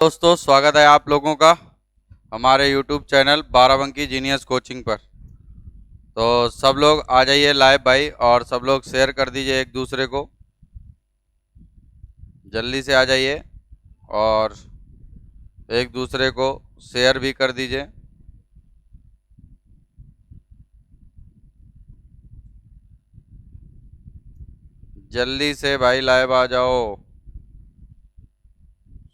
दोस्तों, स्वागत है आप लोगों का हमारे YouTube channel Barabanki genius coaching पर। तो सब लोग आ जाइए लाइव भाई, और सब लोग शेयर कर दीजिए एक दूसरे को, जल्दी से आ जाइए और एक दूसरे को शेयर भी कर दीजिए। जल्दी से भाई लाइव आ जाओ,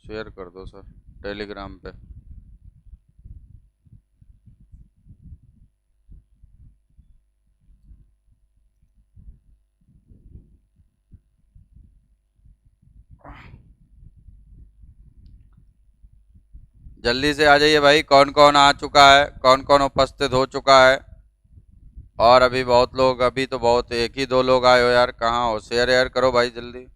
शेयर कर दो सर टेलीग्राम पे। जल्दी से आ जाइए भाई, कौन कौन आ चुका है, कौन कौन उपस्थित हो चुका है। और अभी बहुत लोग, अभी तो बहुत एक ही दो लोग आए हो यार, कहाँ हो? शेयर यार करो भाई जल्दी।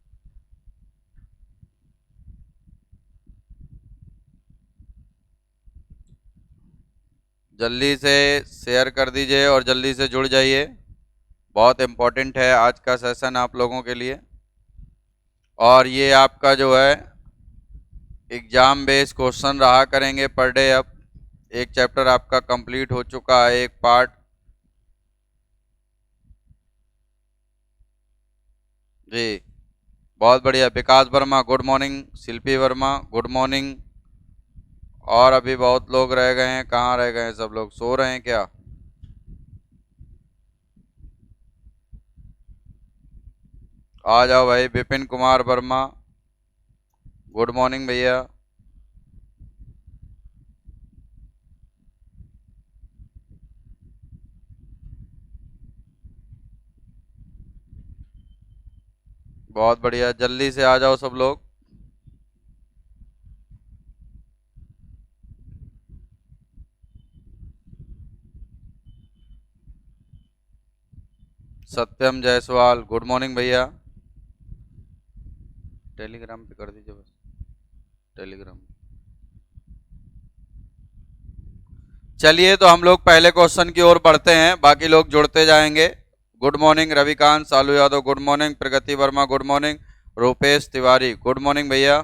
जल्दी से शेयर कर दीजिए और जल्दी से जुड़ जाइए। बहुत इम्पोर्टेंट है आज का सेशन आप लोगों के लिए। और ये आपका जो है एग्जाम बेस्ड क्वेश्चन रहा करेंगे पर डे। अब एक चैप्टर आपका कंप्लीट हो चुका है, एक पार्ट जी। बहुत बढ़िया। विकास वर्मा गुड मॉर्निंग, शिल्पी वर्मा गुड मॉर्निंग। और अभी बहुत लोग रह गए हैं, कहाँ रह गए हैं? सब लोग सो रहे हैं क्या? आ जाओ भाई। विपिन कुमार वर्मा गुड मॉर्निंग भैया। बहुत बढ़िया, जल्दी से आ जाओ सब लोग। सत्यम जायसवाल गुड मॉर्निंग भैया। टेलीग्राम पे कर दीजिए बस, टेलीग्राम। चलिए तो हम लोग पहले क्वेश्चन की ओर बढ़ते हैं, बाकी लोग जुड़ते जाएंगे। Good morning Ravikant Salu Yadav good morning, Pragati Verma good morning, Rupesh Tiwari good morning भैया।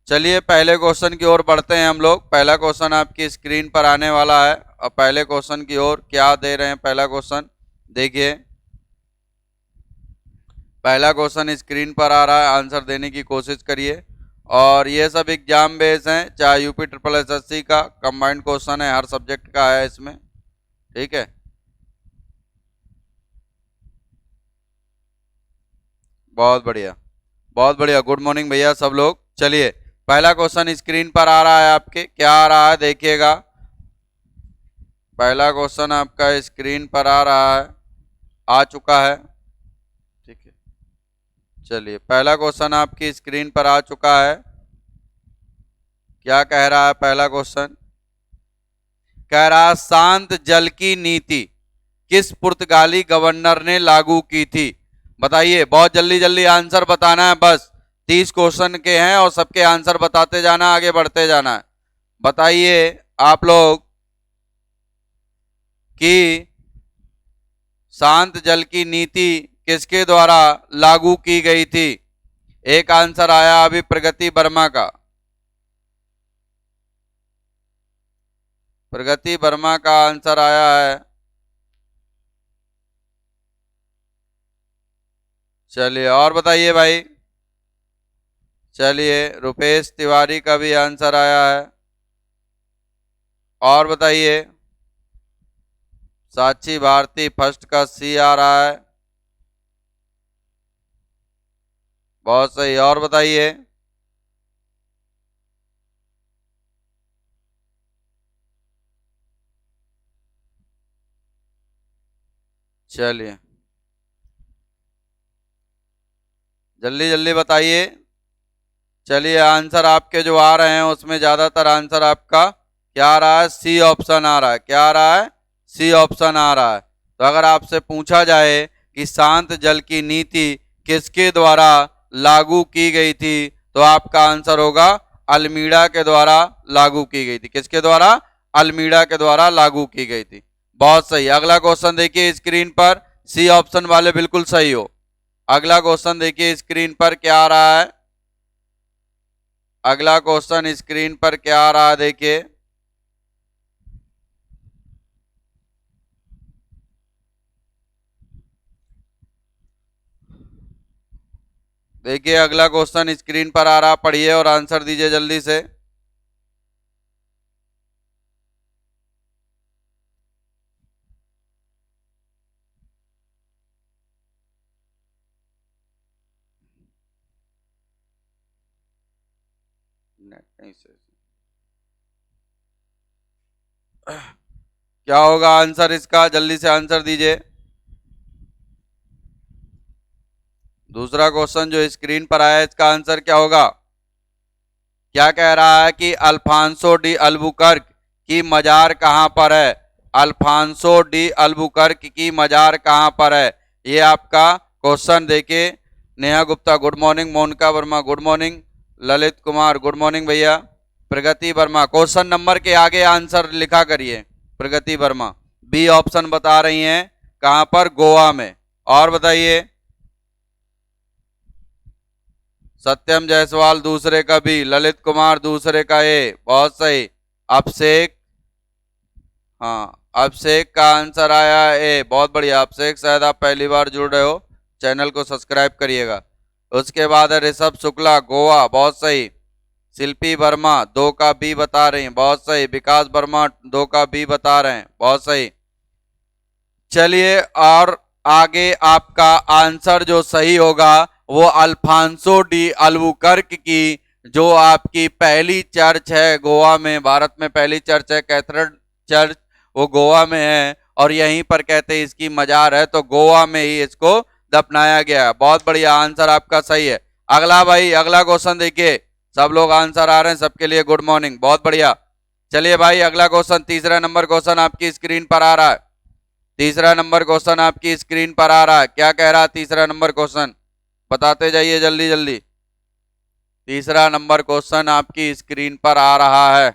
चलिए पहले क्वेश्चन की ओर बढ़ते हैं हम लोग। पहला क्वेश्चन आपकी स्क्रीन पर आने वाला है। अब पहले क्वेश्चन की ओर क्या दे रहे हैं, पहला क्वेश्चन देखिए। पहला क्वेश्चन स्क्रीन पर आ रहा है, आंसर देने की कोशिश करिए। और ये सब एग्जाम बेस हैं, चाहे यूपी ट्रिपल एसएससी का कंबाइंड क्वेश्चन है, हर सब्जेक्ट का है इसमें, ठीक है। बहुत बढ़िया, बहुत बढ़िया। गुड मॉर्निंग भैया सब लोग। चलिए पहला क्वेश्चन स्क्रीन पर आ रहा है आपके, क्या आ रहा है देखिएगा। पहला क्वेश्चन आपका स्क्रीन पर आ रहा है, आ चुका है, ठीक है। चलिए पहला क्वेश्चन आपकी स्क्रीन पर आ चुका है। क्या कह रहा है पहला क्वेश्चन? कह रहा है शांत जल की नीति किस पुर्तगाली गवर्नर ने लागू की थी? बताइए, बहुत जल्दी जल्दी आंसर बताना है बस। 30 क्वेश्चन के हैं और सबके आंसर बताते जाना, आगे बढ़ते जाना है। बताइए आप लोग कि शांत जल की नीति किसके द्वारा लागू की गई थी? एक आंसर आया अभी प्रगति वर्मा का, प्रगति वर्मा का आंसर आया है। चलिए और बताइए भाई। चलिए रुपेश तिवारी का भी आंसर आया है। और बताइए। साक्षी भारती फर्स्ट का सी आ रहा है, बहुत सही। और बताइए। चलिए जल्दी जल्दी बताइए। चलिए आंसर आपके जो आ रहे हैं उसमें ज्यादातर आंसर आपका क्या आ रहा है? सी ऑप्शन आ रहा है। क्या आ रहा है? सी ऑप्शन आ रहा है। तो अगर आपसे पूछा जाए कि शांत जल की नीति किसके द्वारा लागू की गई थी, तो आपका आंसर होगा अल्मीड़ा के द्वारा लागू की गई थी। किसके द्वारा? अल्मीड़ा के द्वारा लागू की गई थी। बहुत सही। अगला क्वेश्चन देखिए स्क्रीन पर, सी ऑप्शन वाले बिल्कुल सही हो। अगला क्वेश्चन देखिए स्क्रीन पर क्या आ रहा है। अगला क्वेश्चन स्क्रीन पर क्या आ रहा है देखिए। देखिए अगला क्वेश्चन स्क्रीन पर आ रहा, पढ़िए और आंसर दीजिए जल्दी से। नहीं से क्या होगा आंसर इसका, जल्दी से आंसर दीजिए। दूसरा क्वेश्चन जो स्क्रीन पर आया इसका आंसर क्या होगा। क्या कह रहा है कि अल्फांसो डी अल्बुकर्क की मजार कहां पर है। अल्फांसो डी अल्बुकर्क की मजार कहां पर है, ये आपका क्वेश्चन देखिए। Neha Gupta good morning, Monika Verma good morning, Lalit Kumar good morning भैया, प्रगति वर्मा क्वेश्चन नंबर के आगे आंसर लिखा करिए। प्रगति वर्मा बी ऑप्शन बता रही हैं, कहां पर, गोवा में। और बताइए। सत्यम जायसवाल दूसरे का बी, ललित कुमार दूसरे का ए, बहुत सही। अभिषेक, हाँ अभिषेक का आंसर आया ए, बहुत बढ़िया अभिषेक, शायद आप पहली बार जुड़ रहे हो, चैनल को सब्सक्राइब करिएगा। उसके बाद है ऋषभ शुक्ला गोवा, बहुत सही। शिल्पी वर्मा 2 का बी बता रही हैं, बहुत सही। विकास वर्मा 2 का बी बता रहे हैं, बहुत सही। चलिए और आगे आपका आंसर जो सही होगा वो अल्फांसो डी अल्बुकर्क की जो आपकी पहली चर्च है गोवा में, भारत में पहली चर्च है कैथेड्रल चर्च, वो गोवा में है और यहीं पर कहते हैं इसकी मजार है, तो गोवा में ही इसको दफनाया गया है। बहुत बढ़िया आंसर आपका सही है। अगला भाई, अगला क्वेश्चन देखिए, सब लोग आंसर आ रहे हैं, सबके लिए गुड मॉर्निंग, बहुत बढ़िया। चलिए भाई अगला क्वेश्चन, तीसरा नंबर क्वेश्चन आपकी स्क्रीन पर आ रहा है। तीसरा नंबर क्वेश्चन आपकी स्क्रीन पर आ रहा है, क्या कह रहा है तीसरा नंबर क्वेश्चन, बताते जाइए जल्दी जल्दी। तीसरा नंबर क्वेश्चन आपकी स्क्रीन पर आ रहा है।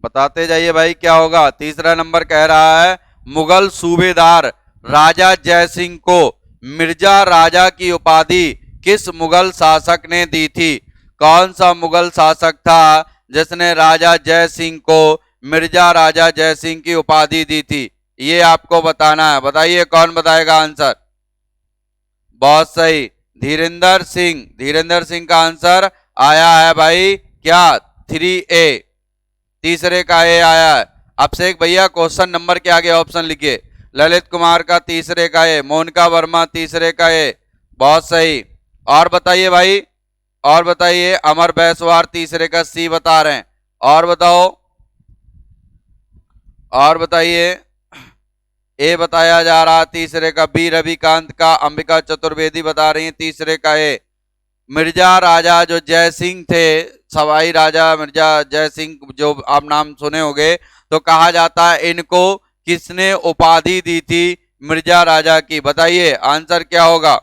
बताते जाइए भाई क्या होगा। तीसरा नंबर कह रहा है मुगल सूबेदार राजा जयसिंह को मिर्जा राजा की उपाधि किस मुगल शासक ने दी थी। कौन सा मुगल शासक था जिसने राजा जयसिंह को मिर्जा राजा जयसिंह की उपाधि दी थी, ये आपको बताना है। बताइए कौन बताएगा आंसर। बहुत सही, धीरेन्द्र सिंह। धीरेन्द्र सिंह का आंसर आया है भाई क्या, 3A, तीसरे का ए आया है। अभिषेक भैया क्वेश्चन नंबर के आगे ऑप्शन लिखिए। ललित कुमार का तीसरे का ए, मोनिका वर्मा तीसरे का ए, बहुत सही। और बताइए भाई, और बताइए। अमर बैसवार तीसरे का सी बता रहे हैं, और बताओ, और बताइए। ए बताया जा रहा तीसरे का बी, रविकांत का, अंबिका चतुर्वेदी बता रही है तीसरे का ए। मिर्जा राजा जो जय सिंह थे, सवाई राजा मिर्जा जय सिंह जो आप नाम सुने होंगे, तो कहा जाता है इनको किसने उपाधि दी थी मिर्जा राजा की, बताइए आंसर क्या होगा।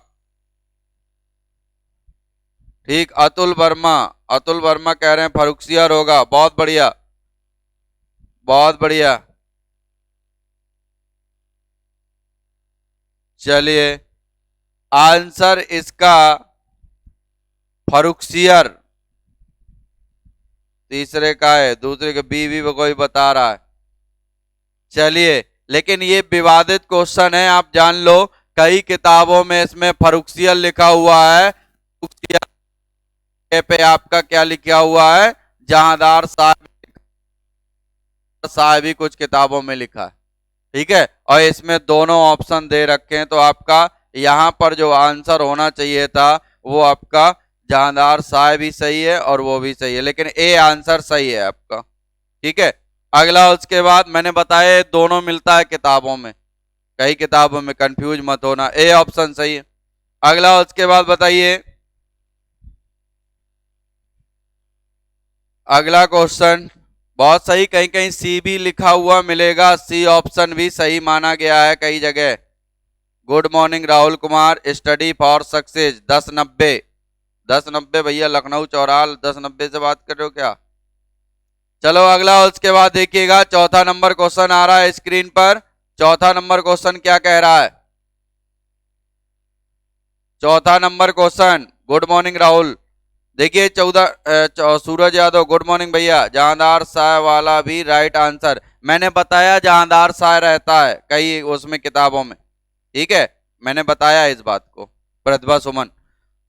ठीक, अतुल वर्मा। अतुल वर्मा कह रहे हैं फर्रुखसियर होगा, बहुत बढ़िया, बहुत बढ़िया। चलिए आंसर इसका फर्रुखसियर तीसरे का है, दूसरे के बी भी कोई बता रहा है। चलिए लेकिन ये विवादित क्वेश्चन है, आप जान लो, कई किताबों में इसमें फर्रुखसियर लिखा हुआ है, पे आपका क्या लिखा हुआ है, जहांदार साहब, साहब ही कुछ किताबों में लिखा है। ठीक है, और इसमें दोनों ऑप्शन दे रखे हैं, तो आपका यहां पर जो आंसर होना चाहिए था वो आपका जहांदार साहब भी सही है और वो भी सही है, लेकिन ए आंसर सही है आपका। ठीक है, अगला उसके बाद मैंने बताया दोनों मिलता है किताबों में, कई किताबों में, कंफ्यूज मत होना, ए ऑप्शन सही है। अगला उसके बाद बताइए, अगला क्वेश्चन बहुत सही, कहीं कहीं सी भी लिखा हुआ मिलेगा, सी ऑप्शन भी सही माना गया है कई जगह। Good morning Rahul Kumar, study for success 1090, 1090 भैया, लखनऊ चौराल 1090 से बात कर रहे हो क्या। चलो अगला, उसके बाद देखिएगा चौथा नंबर क्वेश्चन आ रहा है स्क्रीन पर। चौथा नंबर क्वेश्चन क्या कह रहा है? चौथा number question, good morning Rahul. देखिए 14 सूरज यादव, गुड मॉर्निंग भैया। जहांदार साय वाला भी राइट आंसर। मैंने बताया जहांदार साय रहता है कई उसमें किताबों में, ठीक है, मैंने बताया इस बात को। प्रतिभा सुमन,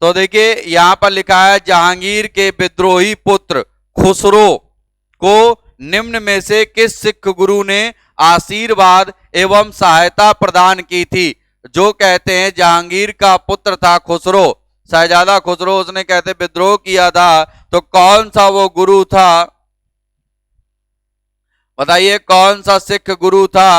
तो देखिए यहां पर लिखा है जहांगीर के विद्रोही पुत्र खुसरो को निम्न में से किस सिख गुरु ने आशीर्वाद एवं सहायता प्रदान की थी? जो कहते हैं जहांगीर का पुत्र था खुसरो, शहजादा खुसरो, उसने कहते विद्रोह किया था, तो कौन सा वो गुरु था? बताइए कौन सा सिख गुरु था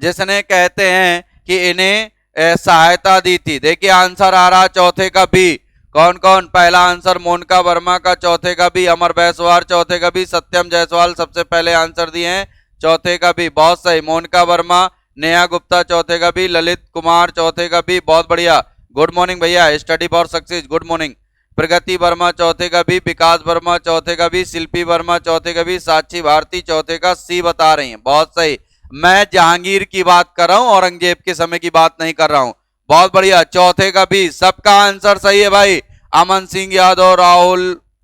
जिसने कहते हैं कि इन्हें सहायता दी थी? देखिए आंसर आ रहा चौथे का बी। कौन कौन? पहला आंसर मोनिका वर्मा का, चौथे का बी अमर बैसवार, चौथे का बी सत्यम जायसवाल, सबसे पहले आंसर दिए हैं चौथे का बी, बहुत सही। मोनिका वर्मा, नेहा गुप्ता चौथे का बी, ललित कुमार चौथे का बी, बहुत बढ़िया, गुड मॉर्निंग भैया। Study for success, good morning. Pragati Verma चौथे का बी, विकास वर्मा चौथे का बी, शिल्पी वर्मा चौथे का बी, साक्षी भारती चौथे का सी बता रही हैं, बहुत सही। मैं जहांगीर की बात कर रहा हूं, औरंगजेब के समय की बात नहीं कर रहा हूं। बहुत बढ़िया, चौथे का बी, सबका आंसर सही है भाई। अमन सिंह यादव,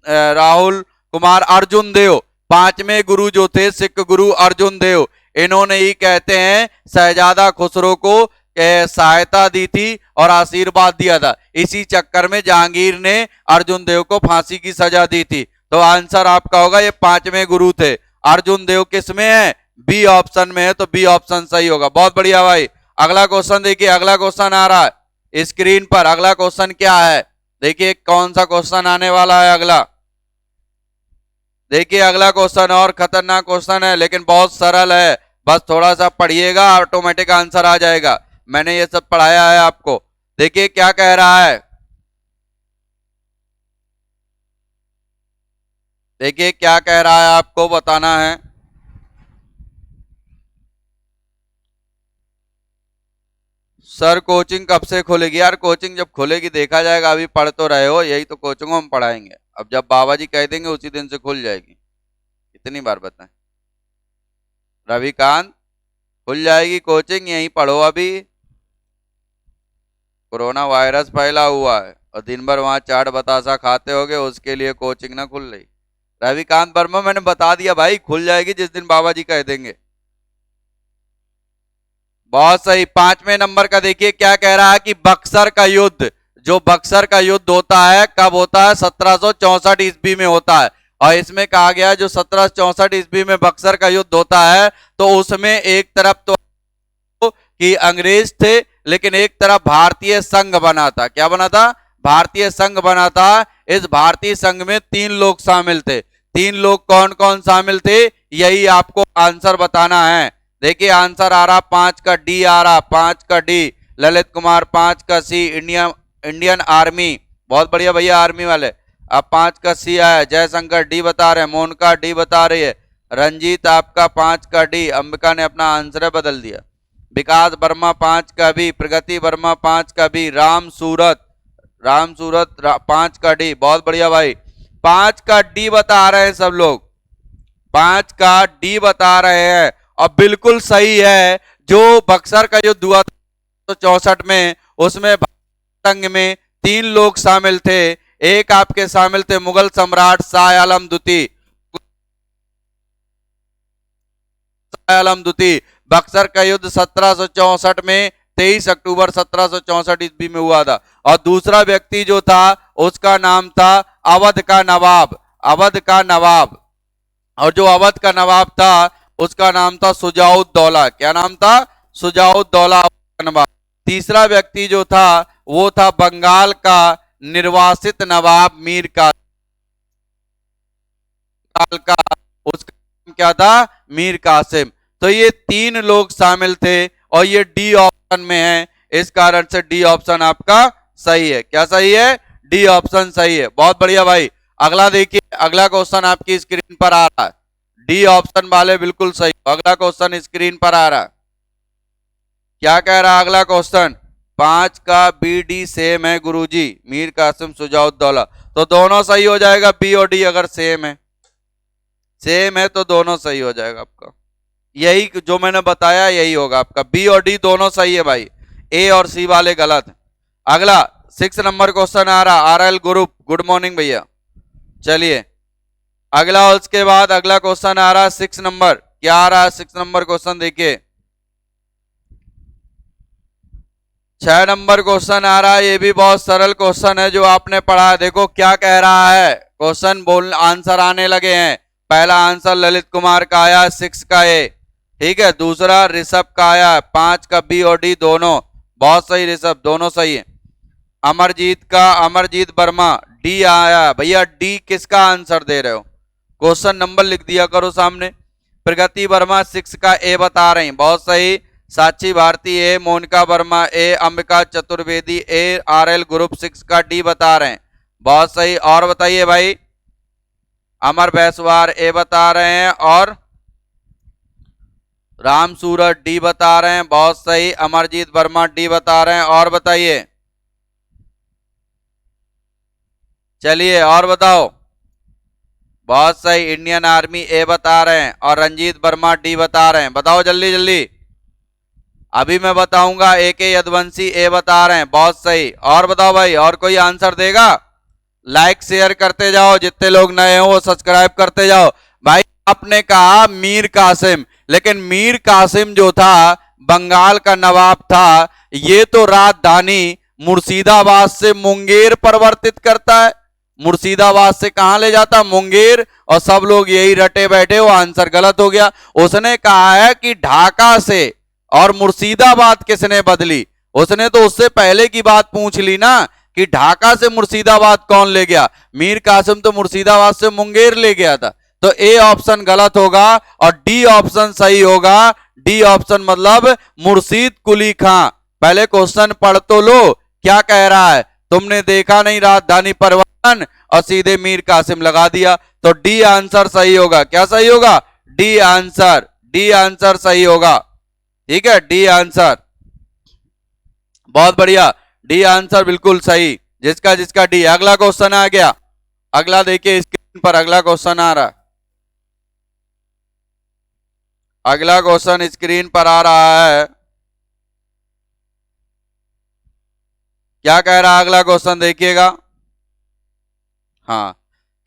राहुल कुमार, अर्जुन देव, पांचवें गुरु जो थे सिख गुरु अर्जुन देव, इन्होंने ही कहते हैं शहजादा खुसरो को सहायता दी थी और आशीर्वाद दिया था। इसी चक्कर में जहांगीर ने अर्जुन देव को फांसी की सजा दी थी। तो आंसर आपका होगा ये पांचवें गुरु थे। अर्जुन देव किस में है? बी ऑप्शन में है, तो बी ऑप्शन सही होगा। बहुत बढ़िया भाई। अगला क्वेश्चन देखिए, अगला क्वेश्चन आ रहा है स्क्रीन पर। अगला क्वेश्चन क्या है? देखिए कौन सा क्वेश्चन आने वाला है अगला। देखिए अगला क्वेश्चन और खतरनाक क्वेश्चन है, लेकिन बहुत सरल है, बस थोड़ा सा पढ़िएगा, ऑटोमेटिक आंसर आ जाएगा। मैंने ये सब पढ़ाया है आपको। देखिए क्या कह रहा है, देखिए क्या कह रहा है, आपको बताना है। सर कोचिंग कब से खुलेगी? यार कोचिंग जब खुलेगी देखा जाएगा, अभी पढ़ तो रहे हो, यही तो कोचिंग हम पढ़ाएंगे। अब जब बाबा जी कह देंगे उसी दिन से खुल जाएगी। कितनी बार बताएं? रविकांत, खुल जाएगी कोचिंग, यहीं पढ़ो अभी। कोरोना वायरस फैला हुआ है और दिन भर वहां चाट बतासा खाते होगे, उसके लिए कोचिंग ना खुल रही। रविकांत वर्मा, मैंने बता दिया भाई, खुल जाएगी जिस दिन बाबा जी कह देंगे। बहुत सही। पांचवें नंबर का देखिए क्या कह रहा है कि बक्सर का युद्ध, जो बक्सर का युद्ध होता है कब होता है? 1764 ईस्वी में होता है। और इसमें कहा गया है जो 1764 ईस्वी में बक्सर का युद्ध होता है, तो उसमें एक तरफ तो कि अंग्रेज थे, लेकिन एक तरफ भारतीय संघ बना था। क्या बना था? भारतीय संघ बना था। इस भारतीय संघ में 3 लोग शामिल थे। 3 लोग कौन कौन शामिल थे, यही आपको आंसर बताना है। देखिए आंसर आ रहा 5 का डी आ रहा, 5 का डी ललित कुमार, 5 का सी इंडियन आर्मी, बहुत बढ़िया भैया आर्मी वाले। अब 5 का सी आया, जयशंकर डी बता रहे हैं, मोनिका डी बता रही है, रंजीत आपका 5 का डी, अंबिका ने अपना आंसर बदल दिया, विकास वर्मा 5 का बी, प्रगति वर्मा 5 का बी, राम सूरत 5 का डी, बहुत बढ़िया भाई। 5 का डी बता रहे हैं सब लोग, 5 का डी बता रहे हैं और बिल्कुल सही है। जो बक्सर का युद्ध हुआ था 64 में, उसमें संघ में 3 लोग शामिल थे। एक आपके शामिल थे मुगल सम्राट शाह आलम द्वितीय। बक्सर का युद्ध 1764 में 23 अक्टूबर 1764 ईस्वी में हुआ था। और दूसरा व्यक्ति जो था उसका नाम था अवध का नवाब, अवध का नवाब। और जो अवध का नवाब था उसका नाम था सुजाउद्दौला। क्या नाम था? सुजाउद्दौला नवाब। तीसरा व्यक्ति जो था वो था बंगाल का निर्वासित नवाब मीर का, उसका नाम क्या था? मीर कासिम। तो ये 3 लोग शामिल थे और ये डी ऑप्शन में है, इस कारण से डी ऑप्शन आपका सही है। क्या सही है? डी ऑप्शन सही है। बहुत बढ़िया भाई। अगला देखिए, अगला क्वेश्चन आपकी स्क्रीन पर आ रहा है, डी ऑप्शन वाले बिल्कुल सही। अगला क्वेश्चन स्क्रीन पर आ रहा है, क्या कह रहा है अगला क्वेश्चन? 5 का बी डी सेम है गुरुजी, मीर कासिम सुजाउद्दौला, तो दोनों सही हो जाएगा, बी और डी अगर सेम है। सेम है तो दोनों सही हो जाएगा आपका। यही जो मैंने बताया यही होगा आपका। बी और डी दोनों सही है भाई, ए और सी वाले गलत। अगला 6 नंबर क्वेश्चन आ रहा, आरएल ग्रुप। गुड मॉर्निंग भैया। चलिए अगला, उसके बाद अगला क्वेश्चन आ रहा है 6 नंबर। क्या आ रहा है 6 नंबर क्वेश्चन? देखिए 6 नंबर क्वेश्चन आ रहा है, ये भी बहुत सरल क्वेश्चन है जो आपने पढ़ा है। देखो क्या कह रहा है क्वेश्चन, बोल आंसर आने लगे हैं। पहला आंसर ललित कुमार का आया 6 का ए, ठीक है। दूसरा ऋषभ का आया 5 का बी और डी दोनों बहुत सही, ऋषभ दोनों सही है। अमरजीत का, अमरजीत वर्मा डी आया। भैया डी किसका आंसर दे रहे हो? क्वेश्चन नंबर लिख दिया करो सामने। प्रगति वर्मा 6 का ए बता रही, बहुत सही। साक्षी भारती ए, मोनिका वर्मा ए, अंबिका चतुर्वेदी ए, आरएल ग्रुप 6 का डी बता रहे हैं, बहुत सही। और बताइए भाई, अमर बैसवार ए बता रहे हैं और राम सूरज डी बता रहे हैं, बहुत सही। अमरजीत वर्मा डी बता रहे हैं। और बताइए, चलिए और बताओ। बहुत सही, इंडियन आर्मी ए बता रहे हैं और रंजीत वर्मा डी बता रहे हैं। बताओ जल्दी जल्दी, अभी मैं बताऊंगा। ए के यदवंशी ए बता रहे हैं, बहुत सही। और बताओ भाई, और कोई आंसर देगा? लाइक शेयर करते जाओ, जितने लोग नए हो वो सब्सक्राइब करते जाओ। भाई आपने कहा मीर कासिम, लेकिन मीर कासिम जो था बंगाल का नवाब था, ये तो राजधानी मुर्शिदाबाद से मुंगेर परिवर्तित करता है। मुर्शिदाबाद से कहां ले जाता? मुंगेर। और सब लोग यही रटे बैठे हो, आंसर गलत हो गया। उसने कहा है कि ढाका से, और मुर्शिदाबाद किसने बदली? उसने तो उससे पहले की बात पूछ ली ना कि ढाका से मुर्शिदाबाद कौन ले गया। मीर कासिम तो मुर्शिदाबाद से मुंगेर ले गया था। तो ए ऑप्शन गलत होगा और डी ऑप्शन सही होगा। डी ऑप्शन मतलब मुर्शीद कुली खां। पहले क्वेश्चन पढ़ तो लो, क्या कह रहा है? तुमने देखा नहीं राजधानी परिवर्तन और सीधे मीर कासिम लगा दिया। तो डी आंसर सही होगा। क्या सही होगा? डी आंसर, डी आंसर सही होगा, ठीक है। डी आंसर, बहुत बढ़िया, डी आंसर बिल्कुल सही, जिसका जिसका डी। अगला क्वेश्चन आ गया। अगला देखिए स्क्रीन पर, अगला क्वेश्चन आ रहा है। अगला क्वेश्चन स्क्रीन पर आ रहा है। क्या कह रहा है अगला क्वेश्चन? देखिएगा। हाँ,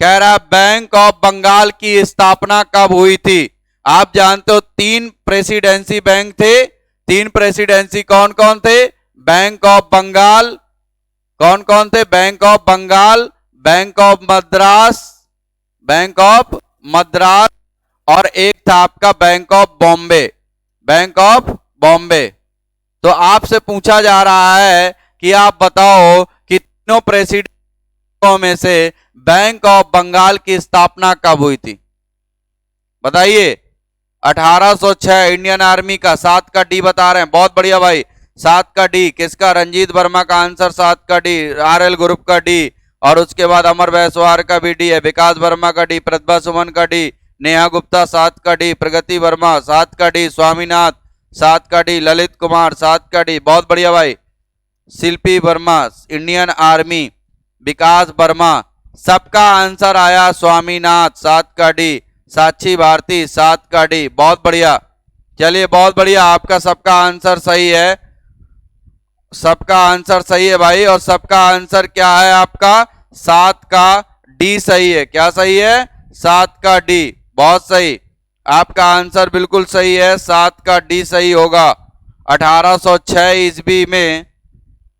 कह रहा है बैंक ऑफ बंगाल की स्थापना कब हुई थी? आप जानते हो 3 प्रेसिडेंसी बैंक थे। 3 प्रेसिडेंसी कौन कौन थे? बैंक ऑफ बंगाल, कौन कौन थे? Bank of Bengal, bank of Madras, bank of Madras, और एक था आपका bank of Bombay, bank of Bombay. तो आपसे पूछा जा रहा है कि आप बताओ कि तीनों प्रेसिडेंटों में से बैंक ऑफ बंगाल की स्थापना कब हुई थी? बताइए। 1806, इंडियन आर्मी का। 7 का डी बता रहे हैं, बहुत बढ़िया भाई। 7 का डी किसका? रंजीत वर्मा का आंसर 7 का डी, आरएल ग्रुप का डी। और उसके बाद अमर बैसवार का भी डी है, विकास वर्मा का डी, प्रतिभा सुमन का डी, नेहा गुप्ता 7 का डी, प्रगति वर्मा 7 का डी, स्वामीनाथ 7 का डी, ललित कुमार 7 का डी, बहुत बढ़िया भाई। शिल्पी वर्मा, इंडियन आर्मी, विकास वर्मा, सबका आंसर आया स्वामीनाथ 7 का डी, साक्षी भारती 7 का डी, बहुत बढ़िया। चलिए बहुत बढ़िया, आपका सबका आंसर सही है, सबका आंसर सही है भाई। और सबका आंसर क्या है आपका? 7 का डी सही है। क्या सही है? 7 का डी, बहुत सही। आपका आंसर बिल्कुल सही है, 7 का डी सही होगा। 1806 ईस्वी में,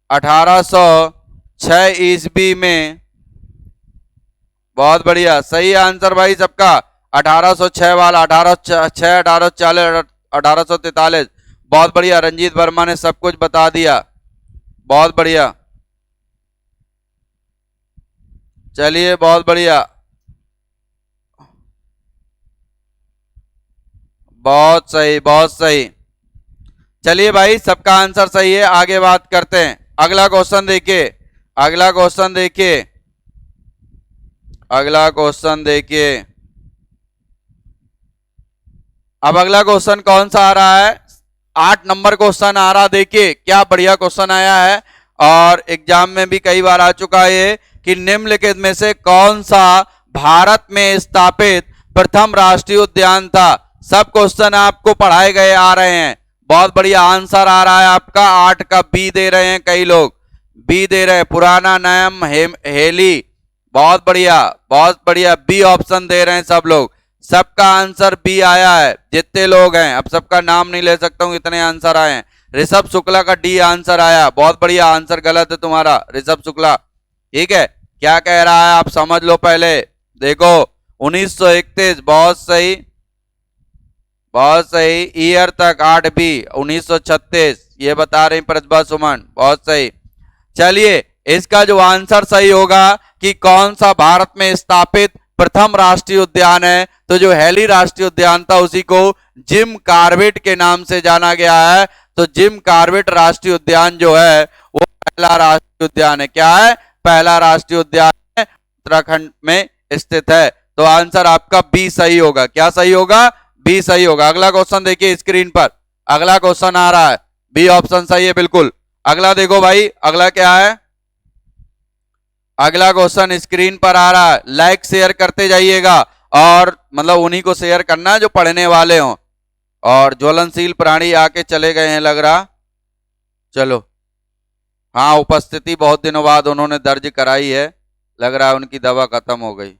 1806 ईस्वी में, बहुत बढ़िया, सही आंसर भाई सबका। 1806 वाला, 1806, 1840, 1843, बहुत बढ़िया। रंजीत वर्मा ने सब कुछ बता दिया, बहुत बढ़िया। चलिए बहुत बढ़िया, बहुत सही, बहुत सही। चलिए भाई सबका आंसर सही है, आगे बात करते हैं। अगला क्वेश्चन देखिए, अगला क्वेश्चन देखिए, अगला क्वेश्चन देखिए। अब अगला क्वेश्चन कौन सा आ रहा है? 8 नंबर क्वेश्चन आ रहा, देखिए क्या बढ़िया क्वेश्चन आया है और एग्जाम में भी कई बार आ चुका है कि निम्नलिखित में से कौन सा भारत में स्थापित प्रथम राष्ट्रीय उद्यान था। सब क्वेश्चन आपको पढ़ाए गए आ रहे हैं। बहुत बढ़िया आंसर आ रहा है आपका 8 का बी दे रहे हैं कई लोग, बी दे रहे हैं, पुराना नाम हेली। बहुत बढ़िया बी ऑप्शन दे रहे हैं सब लोग। सबका आंसर बी आया है जितने लोग हैं। अब सबका नाम नहीं ले सकता हूं, इतने आंसर आए हैं। ऋषभ शुक्ला का डी आंसर आया। बहुत बढ़िया, आंसर गलत है तुम्हारा ऋषभ शुक्ला। ठीक है, क्या कह रहा है आप समझ लो पहले। देखो 1931, बहुत सही बहुत सही। ईयर तक 8 बी 1936 ये बता रही प्रतिभा सुमन, बहुत सही। चलिए इसका जो आंसर सही होगा कि कौन सा भारत में स्थापित प्रथम राष्ट्रीय उद्यान है, तो जो हेली राष्ट्रीय उद्यान था उसी को जिम कॉर्बेट के नाम से जाना गया है। तो जिम कॉर्बेट राष्ट्रीय उद्यान जो है वो पहला राष्ट्रीय उद्यान है। क्या है? पहला राष्ट्रीय उद्यान है, उत्तराखंड में स्थित है। तो आंसर आपका बी सही होगा। क्या सही होगा? बी सही होगा। अगला क्वेश्चन देखिए स्क्रीन पर, अगला क्वेश्चन आ रहा है, बी ऑप्शन सही है बिल्कुल। अगला देखो भाई, अगला क्या है? अगला क्वेश्चन स्क्रीन पर आ रहा है, लाइक शेयर करते जाइएगा और मतलब उन्हीं को शेयर करना जो पढ़ने वाले हों। और ज्वलनशील प्राणी आके चले गए हैं लग रहा, चलो हाँ उपस्थिति बहुत दिनों बाद उन्होंने दर्ज कराई है, लग रहा है उनकी दवा खत्म हो गई।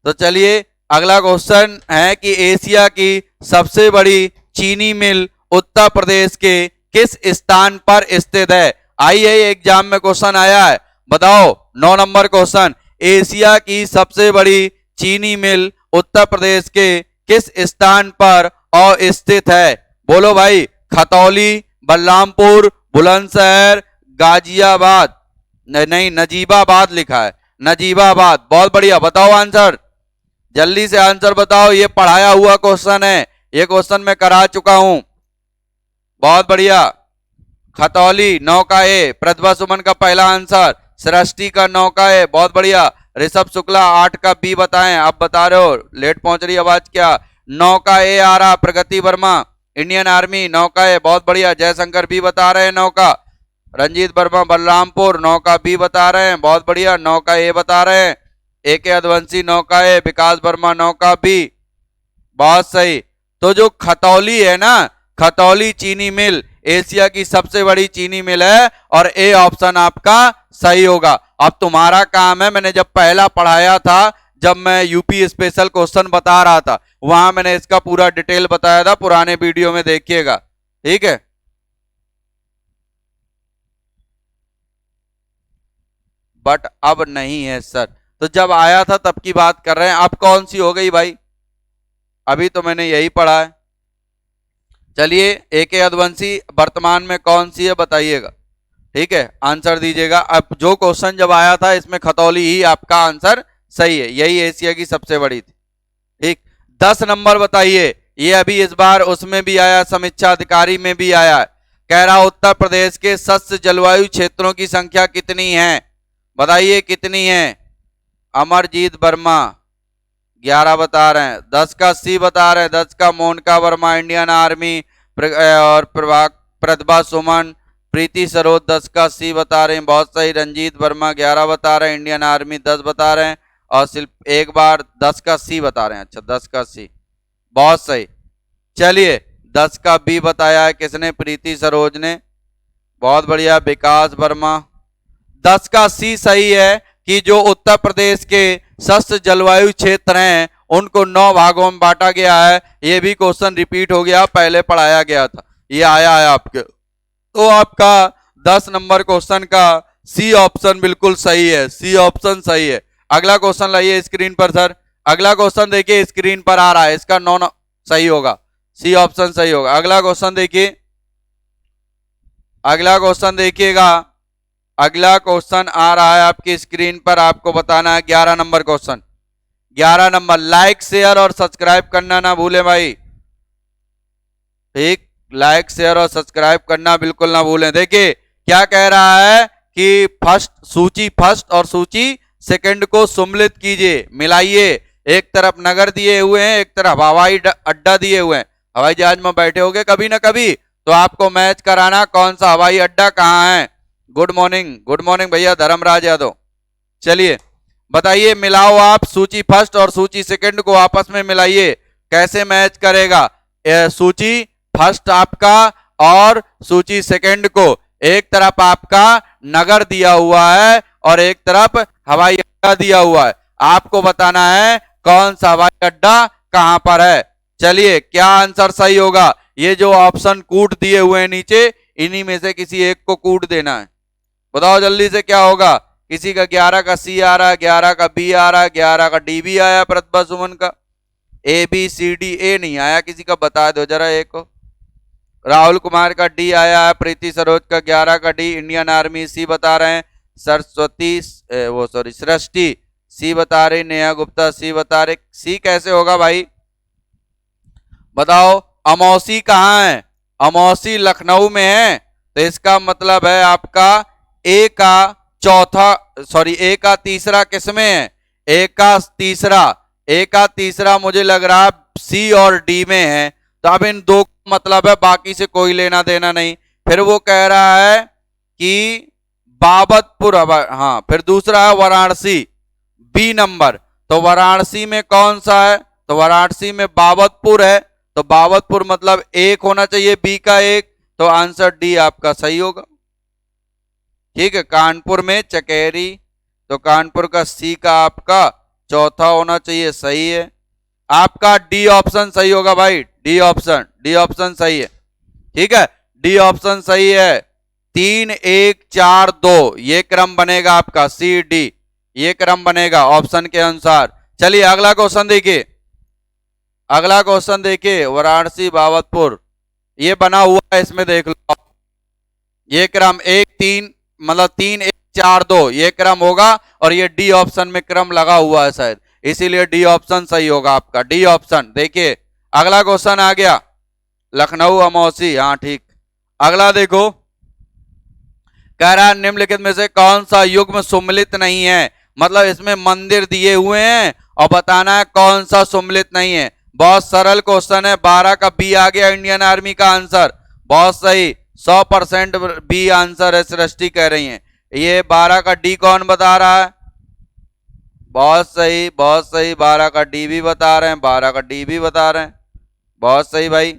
तो चलिए अगला क्वेश्चन है कि एशिया की सबसे बड़ी चीनी मिल उत्तर प्रदेश के किस स्थान पर स्थित है? आईआई एग्जाम में क्वेश्चन आया है, बताओ 9 नंबर क्वेश्चन। एशिया की सबसे बड़ी चीनी मिल उत्तर प्रदेश के किस स्थान पर स्थित है? बोलो भाई, खतौली, बलरामपुर, बुलंदशहर, गाजियाबाद, नहीं नजीबाबाद लिखा है, नजीबाबाद। बहुत बढ़िया, बताओ आंसर, जल्दी से आंसर बताओ। ये पढ़ाया हुआ क्वेश्चन है, ये क्वेश्चन मैं करा चुका हूं। बहुत बढ़िया, खतौली 9 का ए, प्रतिभा सुमन का पहला आंसर, सृष्टि का 9 का ए, बहुत बढ़िया। ऋषभ शुक्ला 8 का बी बताएं, आप बता रहे हो, लेट पहुंच रही आवाज क्या। 9 का ए आ रहा, प्रगति वर्मा इंडियन आर्मी 9 का ए, बहुत बढ़िया। जयशंकर बी बता रहे हैं 9 का। रंजीत वर्मा बलरामपुर 9 का बी बता रहे हैं, बहुत बढ़िया। 9 का ए बता रहे हैं। AK अधवंशी 9 का ए, विकास वर्मा 9 का बी, बहुत सही। तो जो खतौली है ना, खतौली चीनी मिल एशिया की सबसे बड़ी चीनी मिल है और ए ऑप्शन आपका सही होगा। अब तुम्हारा काम है, मैंने जब पहला पढ़ाया था, जब मैं यूपी स्पेशल क्वेश्चन बता रहा था, वहां मैंने इसका पूरा डिटेल बताया था, पुराने वीडियो में देखिएगा, ठीक है। बट अब नहीं है सर, तो जब आया था तब की बात कर रहे हैं। अब कौन सी हो गई भाई? अभी तो मैंने यही पढ़ा है। चलिए AK अधवंशी वर्तमान में कौन सी है बताइएगा, ठीक है, आंसर दीजिएगा। अब जो क्वेश्चन जब आया था इसमें खतौली ही आपका आंसर सही है, यही एशिया की सबसे बड़ी थी, ठीक। 10 नंबर बताइए, ये अभी इस बार उसमें भी आया, समीक्षा अधिकारी में भी आया है। कह रहा उत्तर प्रदेश के सस्य जलवायु क्षेत्रों की संख्या कितनी है? बताइए कितनी है? अमरजीत वर्मा 11 बता रहे हैं, 10 का सी बता रहे हैं, 10 का मोनिका वर्मा इंडियन आर्मी और प्रतिभा सुमन प्रीति सरोज 10 का सी बता रहे हैं, बहुत सही। रंजीत वर्मा 11 बता रहे हैं, इंडियन आर्मी 10 बता रहे हैं, और सिर्फ एक बार 10 का सी बता रहे हैं। अच्छा 10 का सी, बहुत सही। चलिए 10 का बी बताया है किसने? प्रीति सरोज ने, बहुत बढ़िया। विकास वर्मा 10 का सी सही है कि जो उत्तर प्रदेश के सस्य जलवायु क्षेत्र हैं उनको 9 भागों में बांटा गया है। ये भी क्वेश्चन रिपीट हो गया, पहले पढ़ाया गया था, ये आया है आपके। तो आपका 10 नंबर क्वेश्चन का सी ऑप्शन बिल्कुल सही है, सी ऑप्शन सही है। अगला क्वेश्चन लाइए स्क्रीन पर सर, अगला क्वेश्चन देखिए स्क्रीन पर आ रहा है, इसका 9 सही होगा, सी ऑप्शन सही होगा। अगला क्वेश्चन देखिए, अगला क्वेश्चन देखिएगा, अगला क्वेश्चन आ रहा है आपकी स्क्रीन पर, आपको बताना है 11 number question. 11 number, like share और सब्सक्राइब करना ना भूलें भाई, ठीक, लाइक शेयर और सब्सक्राइब करना बिल्कुल ना भूलें। देखिए क्या कह रहा है कि सूची फर्स्ट और सूची सेकंड को सम्मिलित कीजिए, मिलाइए। एक तरफ नगर दिए हुए हैं, एक तरफ हवाई अड्डा दिए हुए हैं। हवाई जहाज में बैठे होगे कभी ना कभी, तो आपको मैच कराना कौन सा हवाई अड्डा कहाँ है। गुड मॉर्निंग भैया धर्मराज यादव। चलिए बताइए, मिलाओ आप सूची फर्स्ट और सूची सेकंड को आपस में मिलाइए, कैसे मैच करेगा। सूची फर्स्ट आपका और सूची सेकंड को, एक तरफ आपका नगर दिया हुआ है और एक तरफ हवाई अड्डा दिया हुआ है। आपको बताना है कौन सा हवाई अड्डा कहां पर है। चलिए, क्या आंसर सही होगा? ये जो ऑप्शन कूट दिए हुए हैं नीचे, इन्हीं में से किसी एक को कूट देना है। बताओ जल्दी से क्या होगा। किसी का 11 का सी आ रहा है, 11 का बी आ रहा है, 11 का डी भी आया प्रतिभा सुमन का, ए बी सी डी, ए नहीं आया किसी का, बता दो जरा एक को। राहुल कुमार का डी आया है, प्रीति सरोज का 11 का डी, इंडियन आर्मी सी बता रहे हैं, सरस्वती सृष्टि सी बता रही, नेहा गुप्ता सी बता रहे। सी कैसे होगा भाई बताओ। अमौसी कहाँ है? अमौसी लखनऊ में है, तो इसका मतलब है आपका ए का चौथा, सॉरी ए का तीसरा किसमें है? ए का तीसरा मुझे लग रहा है सी और डी में है। तो अब इन दो मतलब है, बाकी से कोई लेना देना नहीं। फिर वो कह रहा है कि बाबतपुर, हाँ, फिर दूसरा है वाराणसी, बी नंबर। तो वाराणसी में कौन सा है? तो वाराणसी में बाबतपुर है, तो बाबतपुर मतलब एक होना चाहिए, बी का एक, तो आंसर डी आपका सही होगा। ठीक है, कानपुर में चकेरी, तो कानपुर का सी का आपका चौथा होना चाहिए, सही है। आपका डी ऑप्शन सही होगा भाई, डी ऑप्शन सही है। ठीक है, डी ऑप्शन सही है। 3 1 4 2 ये क्रम बनेगा आपका, सी डी ये क्रम बनेगा ऑप्शन के अनुसार। चलिए अगला क्वेश्चन देखिए, अगला क्वेश्चन देखिए, वाराणसी बाबतपुर ये बना हुआ है, इसमें देख लो ये क्रम 1 3 मतलब 3 1 4 2 ये क्रम होगा, और ये डी ऑप्शन में क्रम लगा हुआ है शायद, इसीलिए डी ऑप्शन सही होगा आपका, डी ऑप्शन। देखिए अगला क्वेश्चन आ गया, लखनऊ अमौसी, हाँ ठीक। अगला देखो, कह रहा है निम्नलिखित में से कौन सा युग्म सुम्मिलित नहीं है। मतलब इसमें मंदिर दिए हुए हैं और बताना है कौन सा सुम्मिलित नहीं है। बहुत सरल क्वेश्चन है, 12 का बी आ गया इंडियन आर्मी का आंसर, बहुत सही, 100% बी आंसर है, सृष्टि कह रही है। ये 12 का डी कौन बता रहा है? बहुत सही, बहुत सही, 12 का डी भी बता रहे हैं, 12 का डी भी बता रहे हैं, बहुत सही भाई,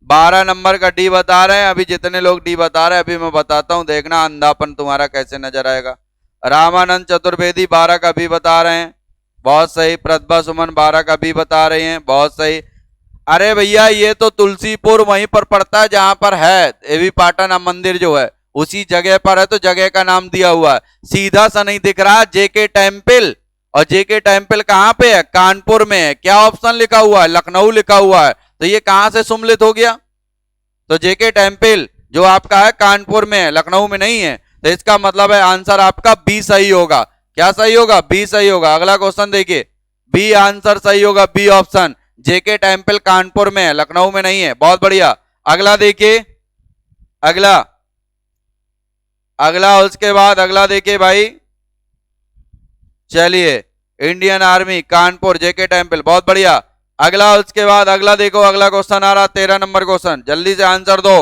12 नंबर का डी बता रहे हैं। अभी जितने लोग डी बता रहे हैं अभी मैं बताता हूं, देखना अंधापन तुम्हारा कैसे नजर आएगा। रामानंद चतुर्वेदी 12 का बी बता रहे हैं, बहुत सही। प्रतिभा सुमन 12 का बी बता रहे हैं, बहुत सही। अरे भैया ये तो तुलसीपुर वहीं पर पड़ता है जहां पर है देवी पाटन मंदिर जो है, उसी जगह पर है, तो जगह का नाम दिया हुआ है। सीधा सा नहीं दिख रहा, जेके टेम्पल, और जेके टेम्पल कहां पे है? कानपुर में है। क्या ऑप्शन लिखा हुआ है? लखनऊ लिखा हुआ है, तो ये कहां से सुम्मिलित हो गया? तो जेके टेम्पल जो आपका है कानपुर में है, लखनऊ में नहीं है, तो इसका मतलब है आंसर आपका बी सही होगा। क्या सही होगा? बी सही होगा। अगला क्वेश्चन देखिए, बी आंसर सही होगा, B option, JK temple Kanpur में है, लखनऊ में नहीं है, बहुत बढ़िया। अगला देखिए, अगला उसके बाद अगला देखिए भाई, चलिए Indian army Kanpur JK temple, बहुत बढ़िया। अगला उसके बाद अगला देखो, अगला क्वेश्चन आ रहा 13 नंबर क्वेश्चन, जल्दी से आंसर दो।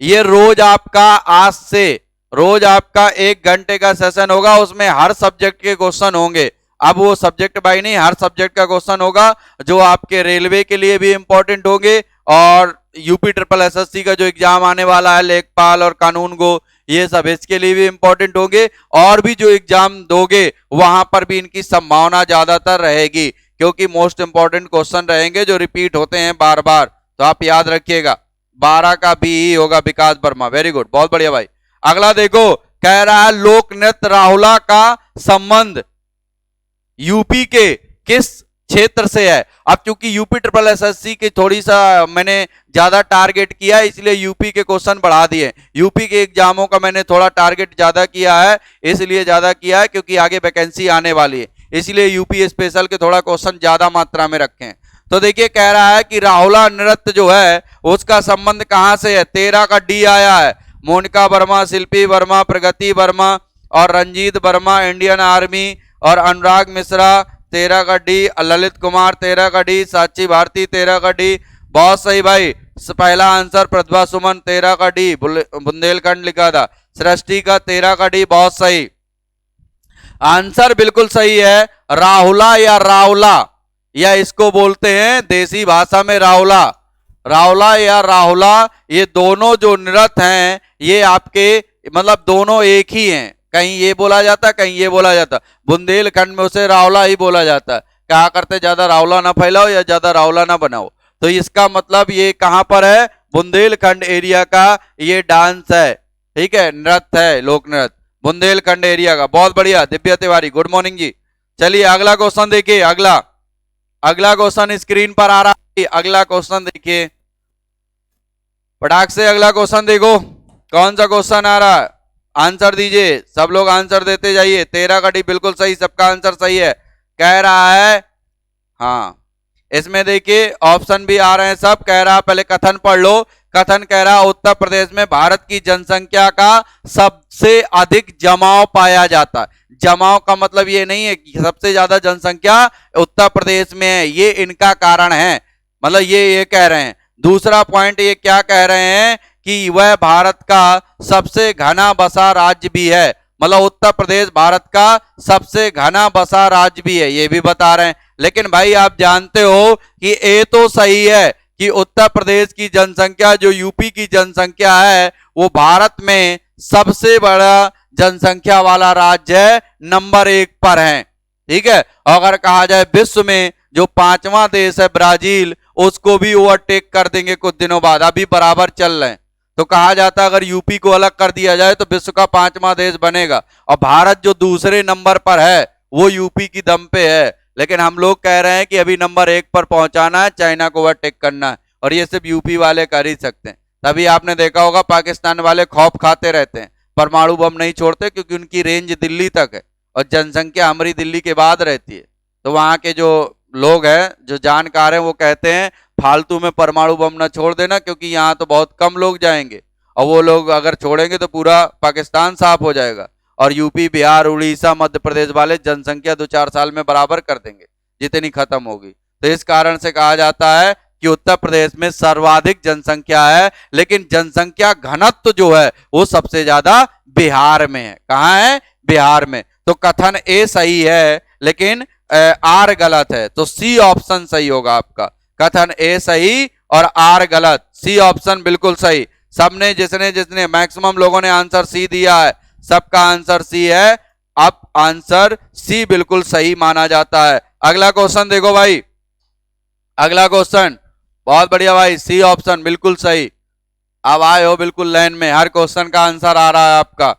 ये रोज आपका आज से रोज आपका 1 घंटे का सेशन होगा, उसमें हर सब्जेक्ट के क्वेश्चन होंगे। अब वो सब्जेक्ट बाई नहीं, हर सब्जेक्ट का क्वेश्चन होगा, जो आपके रेलवे के लिए भी इंपॉर्टेंट होंगे, और यूपी ट्रिपल एसएससी का जो एग्जाम आने वाला है लेखपाल और कानून गो, ये सब इसके लिए भी इंपॉर्टेंट होंगे, और भी जो एग्जाम दोगे वहां पर भी इनकी संभावना ज्यादातर रहेगी, क्योंकि मोस्ट इंपॉर्टेंट क्वेश्चन रहेंगे जो रिपीट होते हैं बार बार, तो आप याद रखिएगा। 12 का बी ही होगा, विकास वर्मा, वेरी गुड, बहुत बढ़िया भाई। अगला देखो, कह रहा है लोक नृत्य राहुला का संबंध यूपी के किस क्षेत्र से है। अब क्योंकि यूपी ट्रिपल एसएससी की थोड़ी सा मैंने ज्यादा टारगेट किया है, इसलिए यूपी के क्वेश्चन बढ़ा दिए। यूपी के एग्जामों का मैंने थोड़ा टारगेट ज्यादा किया है, इसलिए ज्यादा किया है क्योंकि आगे वैकेंसी आने वाली है, इसलिए यूपी स्पेशल के थोड़ा क्वेश्चन ज्यादा मात्रा में रखे हैं। तो देखिए कह रहा है कि राहुला नृत्य जो है उसका संबंध कहां से है। 13 का डी आया है, मोनिका वर्मा, शिल्पी वर्मा, प्रगति वर्मा और रंजीत वर्मा इंडियन आर्मी, और अनुराग मिश्रा 13 का डी, ललित कुमार 13 का डी, साक्षी भारती 13 का डी, बहुत सही भाई। पहला आंसर प्रतिभा सुमन 13 का डी, बुंदेलखंड लिखा था। सृष्टि का 13 का डी, बहुत सही। आंसर बिल्कुल सही है, राहुला या रावला, या इसको बोलते हैं देसी भाषा में रावला। रावला या राहुला, ये दोनों जो नृत्य हैं ये आपके मतलब दोनों एक ही हैं। कहीं ये बोला जाता, कहीं ये बोला जाता। बुंदेलखंड में उसे रावला ही बोला जाता। क्या करते, ज्यादा रावला ना फैलाओ या ज्यादा रावला ना बनाओ। तो इसका मतलब ये कहां पर है, बुंदेलखंड एरिया का ये डांस है, ठीक है, नृत्य है, लोक नृत्य, बुंदेलखंड एरिया का। बहुत बढ़िया दिव्या तिवारी, गुड मॉर्निंग जी। चलिए अगला क्वेश्चन देखिए, अगला क्वेश्चन स्क्रीन पर आ रहा है। अगला क्वेश्चन देखिए फटाक से, अगला क्वेश्चन देखो कौन सा क्वेश्चन आ रहा है, आंसर दीजिए, सब लोग आंसर देते जाइए। 13 का डी बिल्कुल सही, सबका आंसर सही है। कह रहा है, हाँ इसमें देखिए ऑप्शन भी आ रहे हैं सब। कह रहा, पहले कथन पढ़ लो। कथन कह रहा उत्तर प्रदेश में भारत की जनसंख्या का सबसे अधिक जमाव पाया जाता है। जमाव का मतलब ये नहीं है कि सबसे ज्यादा जनसंख्या उत्तर प्रदेश में है, ये इनका कारण है, मतलब ये कह रहे हैं। दूसरा पॉइंट ये क्या कह रहे हैं कि वह भारत का सबसे घना बसा राज्य भी है, मतलब उत्तर प्रदेश भारत का सबसे घना बसा राज्य भी है, ये भी बता रहे हैं। लेकिन भाई आप जानते हो कि ये तो सही है कि उत्तर प्रदेश की जनसंख्या जो यूपी की जनसंख्या है वो भारत में सबसे बड़ा जनसंख्या वाला राज्य है, नंबर 1 पर है, ठीक है। अगर कहा जाए विश्व में जो 5वां देश है ब्राजील, उसको भी ओवरटेक कर देंगे कुछ दिनों बाद, अभी बराबर चल रहे हैं। तो कहा जाता है अगर यूपी को अलग कर दिया जाए तो विश्व का 5वां देश बनेगा, और भारत जो दूसरे नंबर पर है वो यूपी की दम पे है। लेकिन हम लोग कह रहे हैं कि अभी नंबर 1 पर पहुंचाना है, चाइना को ओवरटेक करना है, और ये सिर्फ यूपी वाले कर ही सकते हैं। तभी आपने देखा होगा पाकिस्तान वाले खौफ खाते रहते हैं, परमाणु बम नहीं छोड़ते, क्योंकि उनकी रेंज दिल्ली तक है और जनसंख्या हमारी दिल्ली के बाद रहती है। तो वहां के जो लोग हैं, जो जानकार हैं, वो कहते हैं फालतू में परमाणु बम ना छोड़ देना, क्योंकि यहाँ तो बहुत कम लोग जाएंगे, और वो लोग अगर छोड़ेंगे तो पूरा पाकिस्तान साफ हो जाएगा, और यूपी, बिहार, उड़ीसा, मध्य प्रदेश वाले जनसंख्या 2-4 साल में बराबर कर देंगे जितनी खत्म होगी। तो इस कारण से कहा जाता है कि उत्तर प्रदेश में सर्वाधिक जनसंख्या है, लेकिन जनसंख्या घनत्व जो है वो सबसे ज्यादा बिहार में है। कहाँ है, बिहार में। तो कथन ए सही है, लेकिन आर गलत है, तो सी ऑप्शन सही होगा आपका। कथन ए सही और आर गलत, सी ऑप्शन बिल्कुल सही। सबने जिसने जिसने मैक्सिमम लोगों ने आंसर सी दिया है, सबका आंसर सी है। अब आंसर सी बिल्कुल सही माना जाता है। अगला क्वेश्चन देखो भाई, अगला क्वेश्चन बहुत बढ़िया भाई, सी ऑप्शन बिल्कुल सही। अब आए हो बिल्कुल लाइन में, हर क्वेश्चन का आंसर आ रहा है आपका।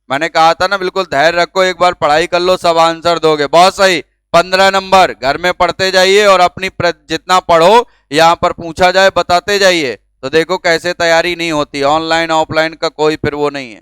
मैंने कहा था ना, बिल्कुल धैर्य रखो, एक बार पढ़ाई कर लो, सब आंसर दोगे। बहुत सही, 15 नंबर। घर में पढ़ते जाइए और अपनी जितना पढ़ो यहां पर पूछा जाए बताते जाइए, तो देखो कैसे तैयारी नहीं होती। ऑनलाइन ऑफलाइन का कोई फिर वो नहीं है।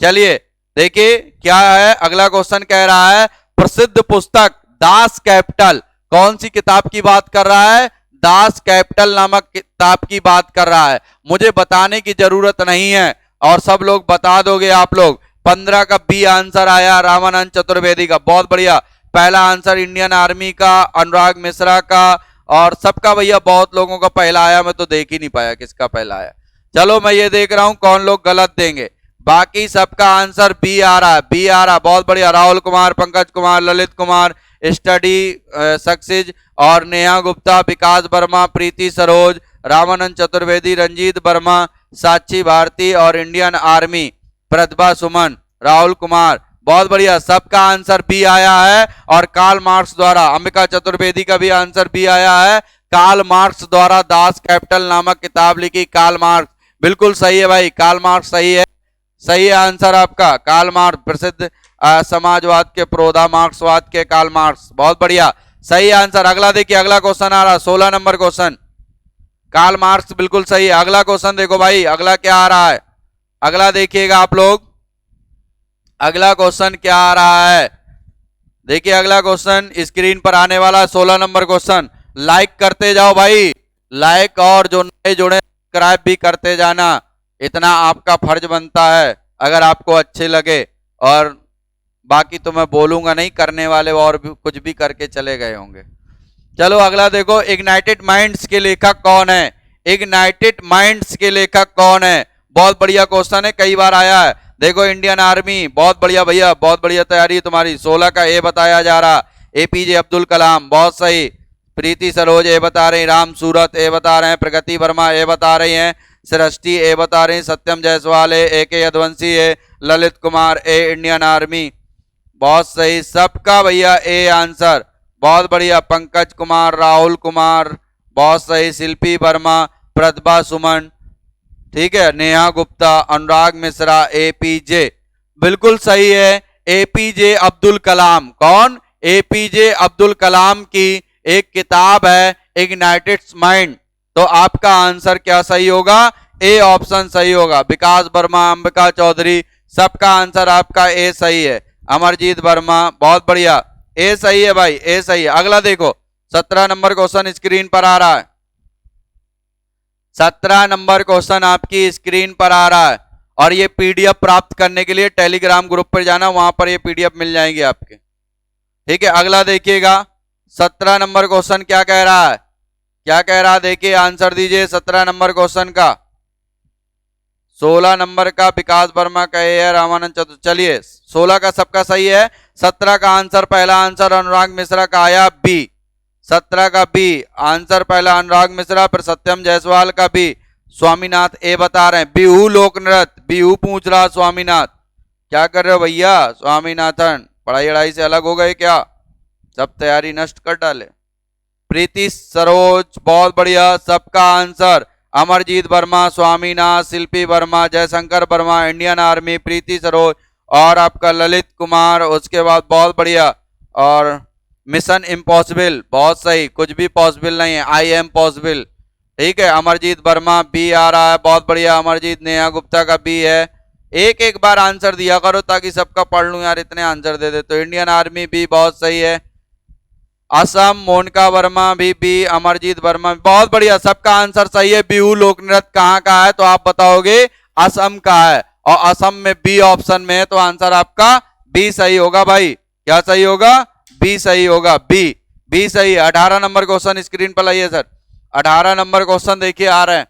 चलिए देखिए क्या है अगला क्वेश्चन। कह रहा है प्रसिद्ध पुस्तक दास कैपिटल, कौन सी किताब की बात कर रहा है, दास कैपिटल नामक किताब की बात कर रहा है। मुझे बताने की जरूरत नहीं है और सब लोग बता दोगे आप लोग। 15 का बी आंसर आया रामानंद चतुर्वेदी का, बहुत बढ़िया। पहला आंसर इंडियन आर्मी का, अनुराग मिश्रा का, और सबका भैया बहुत लोगों का पहला आया, मैं तो देख ही नहीं पाया किसका पहला आया। चलो मैं ये देख रहा हूं कौन लोग गलत देंगे, बाकी सबका आंसर बी आ रहा है, बी आ रहा, बहुत बढ़िया। राहुल कुमार, पंकज कुमार, ललित कुमार, स्टडी सक्सेस और नेहा गुप्ता, विकास वर्मा, प्रीति सरोज, रामानंद चतुर्वेदी, रंजीत वर्मा, साक्षी भारती और इंडियन आर्मी प्रतिभा सुमन, राहुल कुमार, बहुत बढ़िया। सबका आंसर बी आया है। और कार्ल मार्क्स द्वारा, अंबिका चतुर्वेदी का भी आंसर बी आया है। कार्ल मार्क्स द्वारा दास कैपिटल नामक किताब लिखी, कार्ल मार्क्स, बिल्कुल सही है भाई, कार्ल मार्क्स सही है, सही है आंसर आपका। कार्ल मार्क्स प्रसिद्ध समाजवाद के प्रोधा मार्क्सवाद के कार्ल मार्क्स, बहुत बढ़िया, सही आंसर। अगला देखिए, अगला क्वेश्चन आ रहा 16 नंबर क्वेश्चन, कार्ल मार्क्स बिल्कुल सही है। अगला क्वेश्चन देखो भाई, अगला क्या आ रहा है, अगला देखिएगा आप लोग, अगला क्वेश्चन क्या आ रहा है। देखिए अगला क्वेश्चन स्क्रीन पर आने वाला 16 नंबर क्वेश्चन। लाइक करते जाओ भाई, लाइक, और जो नए जुड़े सब्सक्राइब भी करते जाना, इतना आपका फर्ज बनता है अगर आपको अच्छे लगे। और बाकी तो मैं बोलूंगा नहीं, करने वाले और भी कुछ भी करके चले गए होंगे। चलो अगला देखो, इग्नाइटेड माइंड्स के लेखक कौन है, इग्नाइटेड माइंड्स के लेखक कौन है, बहुत बढ़िया क्वेश्चन है, कई बार आया है। देखो इंडियन आर्मी, बहुत बढ़िया भैया, बहुत बढ़िया तैयारी है तुम्हारी। 16 का ए बताया जा रहा, एपीजे अब्दुल कलाम, बहुत सही। प्रीति सरोज ए बता रही, राम सूरत ए बता रहे हैं, प्रगति वर्मा ए बता रही हैं, सृष्टि ए बता रही, सत्यम जायसवाल ए के यदवंशी ए, ललित कुमार ए इंडियन आर्मी, बहुत सही सबका भैया ए आंसर, बहुत बढ़िया। पंकज कुमार, राहुल कुमार, बहुत सही। शिल्पी वर्मा, प्रतिभा सुमन, ठीक है, नेहा गुप्ता, अनुराग मिश्रा, एपीजे, बिल्कुल सही है। एपीजे अब्दुल कलाम, कौन? एपीजे अब्दुल कलाम की एक किताब है इग्नाइटेड माइंड, तो आपका आंसर क्या सही होगा? ए ऑप्शन सही होगा। विकास वर्मा, अंबिका चौधरी, सबका आंसर आपका ए सही है। अमरजीत वर्मा, बहुत बढ़िया, ए सही है भाई, ए सही है। अगला देखो, 17 नंबर क्वेश्चन स्क्रीन पर आ रहा है। 17 नंबर क्वेश्चन आपकी स्क्रीन पर आ रहा है, और ये पीडीएफ प्राप्त करने के लिए टेलीग्राम ग्रुप पर जाना, वहां पर ये पीडीएफ मिल जाएंगे आपके, ठीक है। अगला देखिएगा, 17 नंबर क्वेश्चन क्या कह रहा है, क्या कह रहा है, देखिए आंसर दीजिए 17 नंबर क्वेश्चन का। 16 नंबर का विकास वर्मा का ए है, रामानंद चतुर्वेदी, चलिए 16 का सबका सही है। 17 का आंसर, पहला आंसर अनुराग मिश्रा का आया बी, 17 का बी आंसर, पहला अनुराग मिश्रा, फिर सत्यम जायसवाल का बी। स्वामीनाथ ए बता रहे हैं, बिहू लोक नृत्य, बिहू पूछ रहा स्वामीनाथ, क्या कर रहे हो भैया स्वामीनाथन, पढ़ाई अड़ाई से अलग हो गए क्या? सब तैयारी नष्ट कर डाले। प्रीति सरोज, बहुत बढ़िया, सबका आंसर। अमरजीत वर्मा, स्वामीनाथ, शिल्पी वर्मा, जयशंकर वर्मा, इंडियन आर्मी, प्रीति सरोज, और आपका ललित कुमार, उसके बाद बहुत बढ़िया, और मिशन इम्पॉसिबल, बहुत सही, कुछ भी पॉसिबल नहीं है, आई एम पॉसिबल, ठीक है। अमरजीत वर्मा बी आ रहा है, बहुत बढ़िया अमरजीत। नेहा गुप्ता का बी है। एक एक बार आंसर दिया करो ताकि सबका पढ़ लूं यार, इतने आंसर दे दे। तो इंडियन आर्मी बी, बहुत सही है। असम, मोनिका वर्मा भी बी, अमरजीत वर्मा, बहुत बढ़िया, सबका आंसर सही है। बिहू लोक नृत्य कहाँ का है, तो आप बताओगे असम का है, और असम में बी ऑप्शन में है, तो आंसर आपका बी सही होगा भाई। क्या सही होगा? बी सही होगा, बी, बी सही है। 18 नंबर क्वेश्चन स्क्रीन पर लाइए सर, 18 नंबर क्वेश्चन देखिए आ रहे हैं,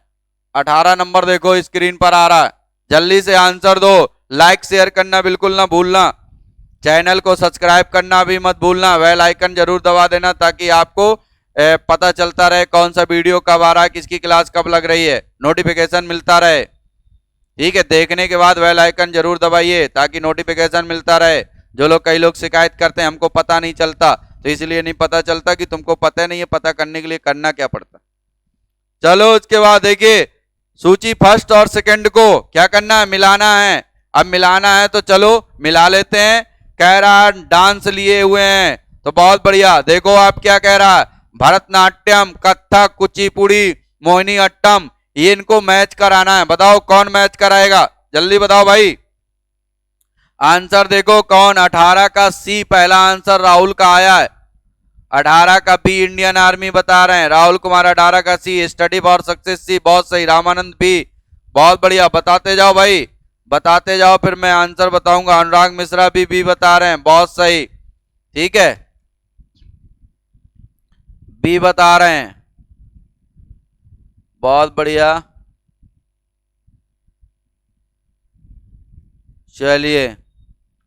18 नंबर देखो स्क्रीन पर आ रहा है, जल्दी से आंसर दो। लाइक शेयर करना बिल्कुल ना भूलना, चैनल को सब्सक्राइब करना भी मत भूलना, बेल आइकन जरूर दबा देना ताकि आपको पता चलता रहे कौन सा वीडियो कब आ रहा है, किसकी क्लास कब लग रही है, नोटिफिकेशन मिलता रहे, ठीक है। देखने के बाद बेल आइकन जरूर दबाइए ताकि नोटिफिकेशन मिलता रहे। जो लोग, कई लोग शिकायत करते हैं हमको पता नहीं चलता, तो इसलिए नहीं पता चलता कि तुमको पता नहीं है, पता करने के लिए करना क्या पड़ता। चलो उसके बाद देखिए, सूची फर्स्ट और सेकंड को क्या करना है, मिलाना है। अब मिलाना है तो चलो मिला लेते हैं। कह रहा है डांस लिए हुए हैं, तो बहुत बढ़िया, देखो आप क्या कह रहा है, भरतनाट्यम, कथक, कुचिपुड़ी, मोहिनी अट्टम, ये इनको मैच कराना है। बताओ कौन मैच कराएगा, जल्दी बताओ भाई। आंसर देखो कौन, 18 का सी पहला आंसर राहुल का आया है, 18 का बी इंडियन आर्मी बता रहे हैं, राहुल कुमार 18 का सी, स्टडी फॉर सक्सेस सी, बहुत सही। रामानंद बी, बहुत बढ़िया, बताते जाओ भाई, बताते जाओ, फिर मैं आंसर बताऊंगा। अनुराग मिश्रा भी बी बता रहे हैं, बहुत सही, ठीक है, बी बता रहे हैं, बहुत बढ़िया। चलिए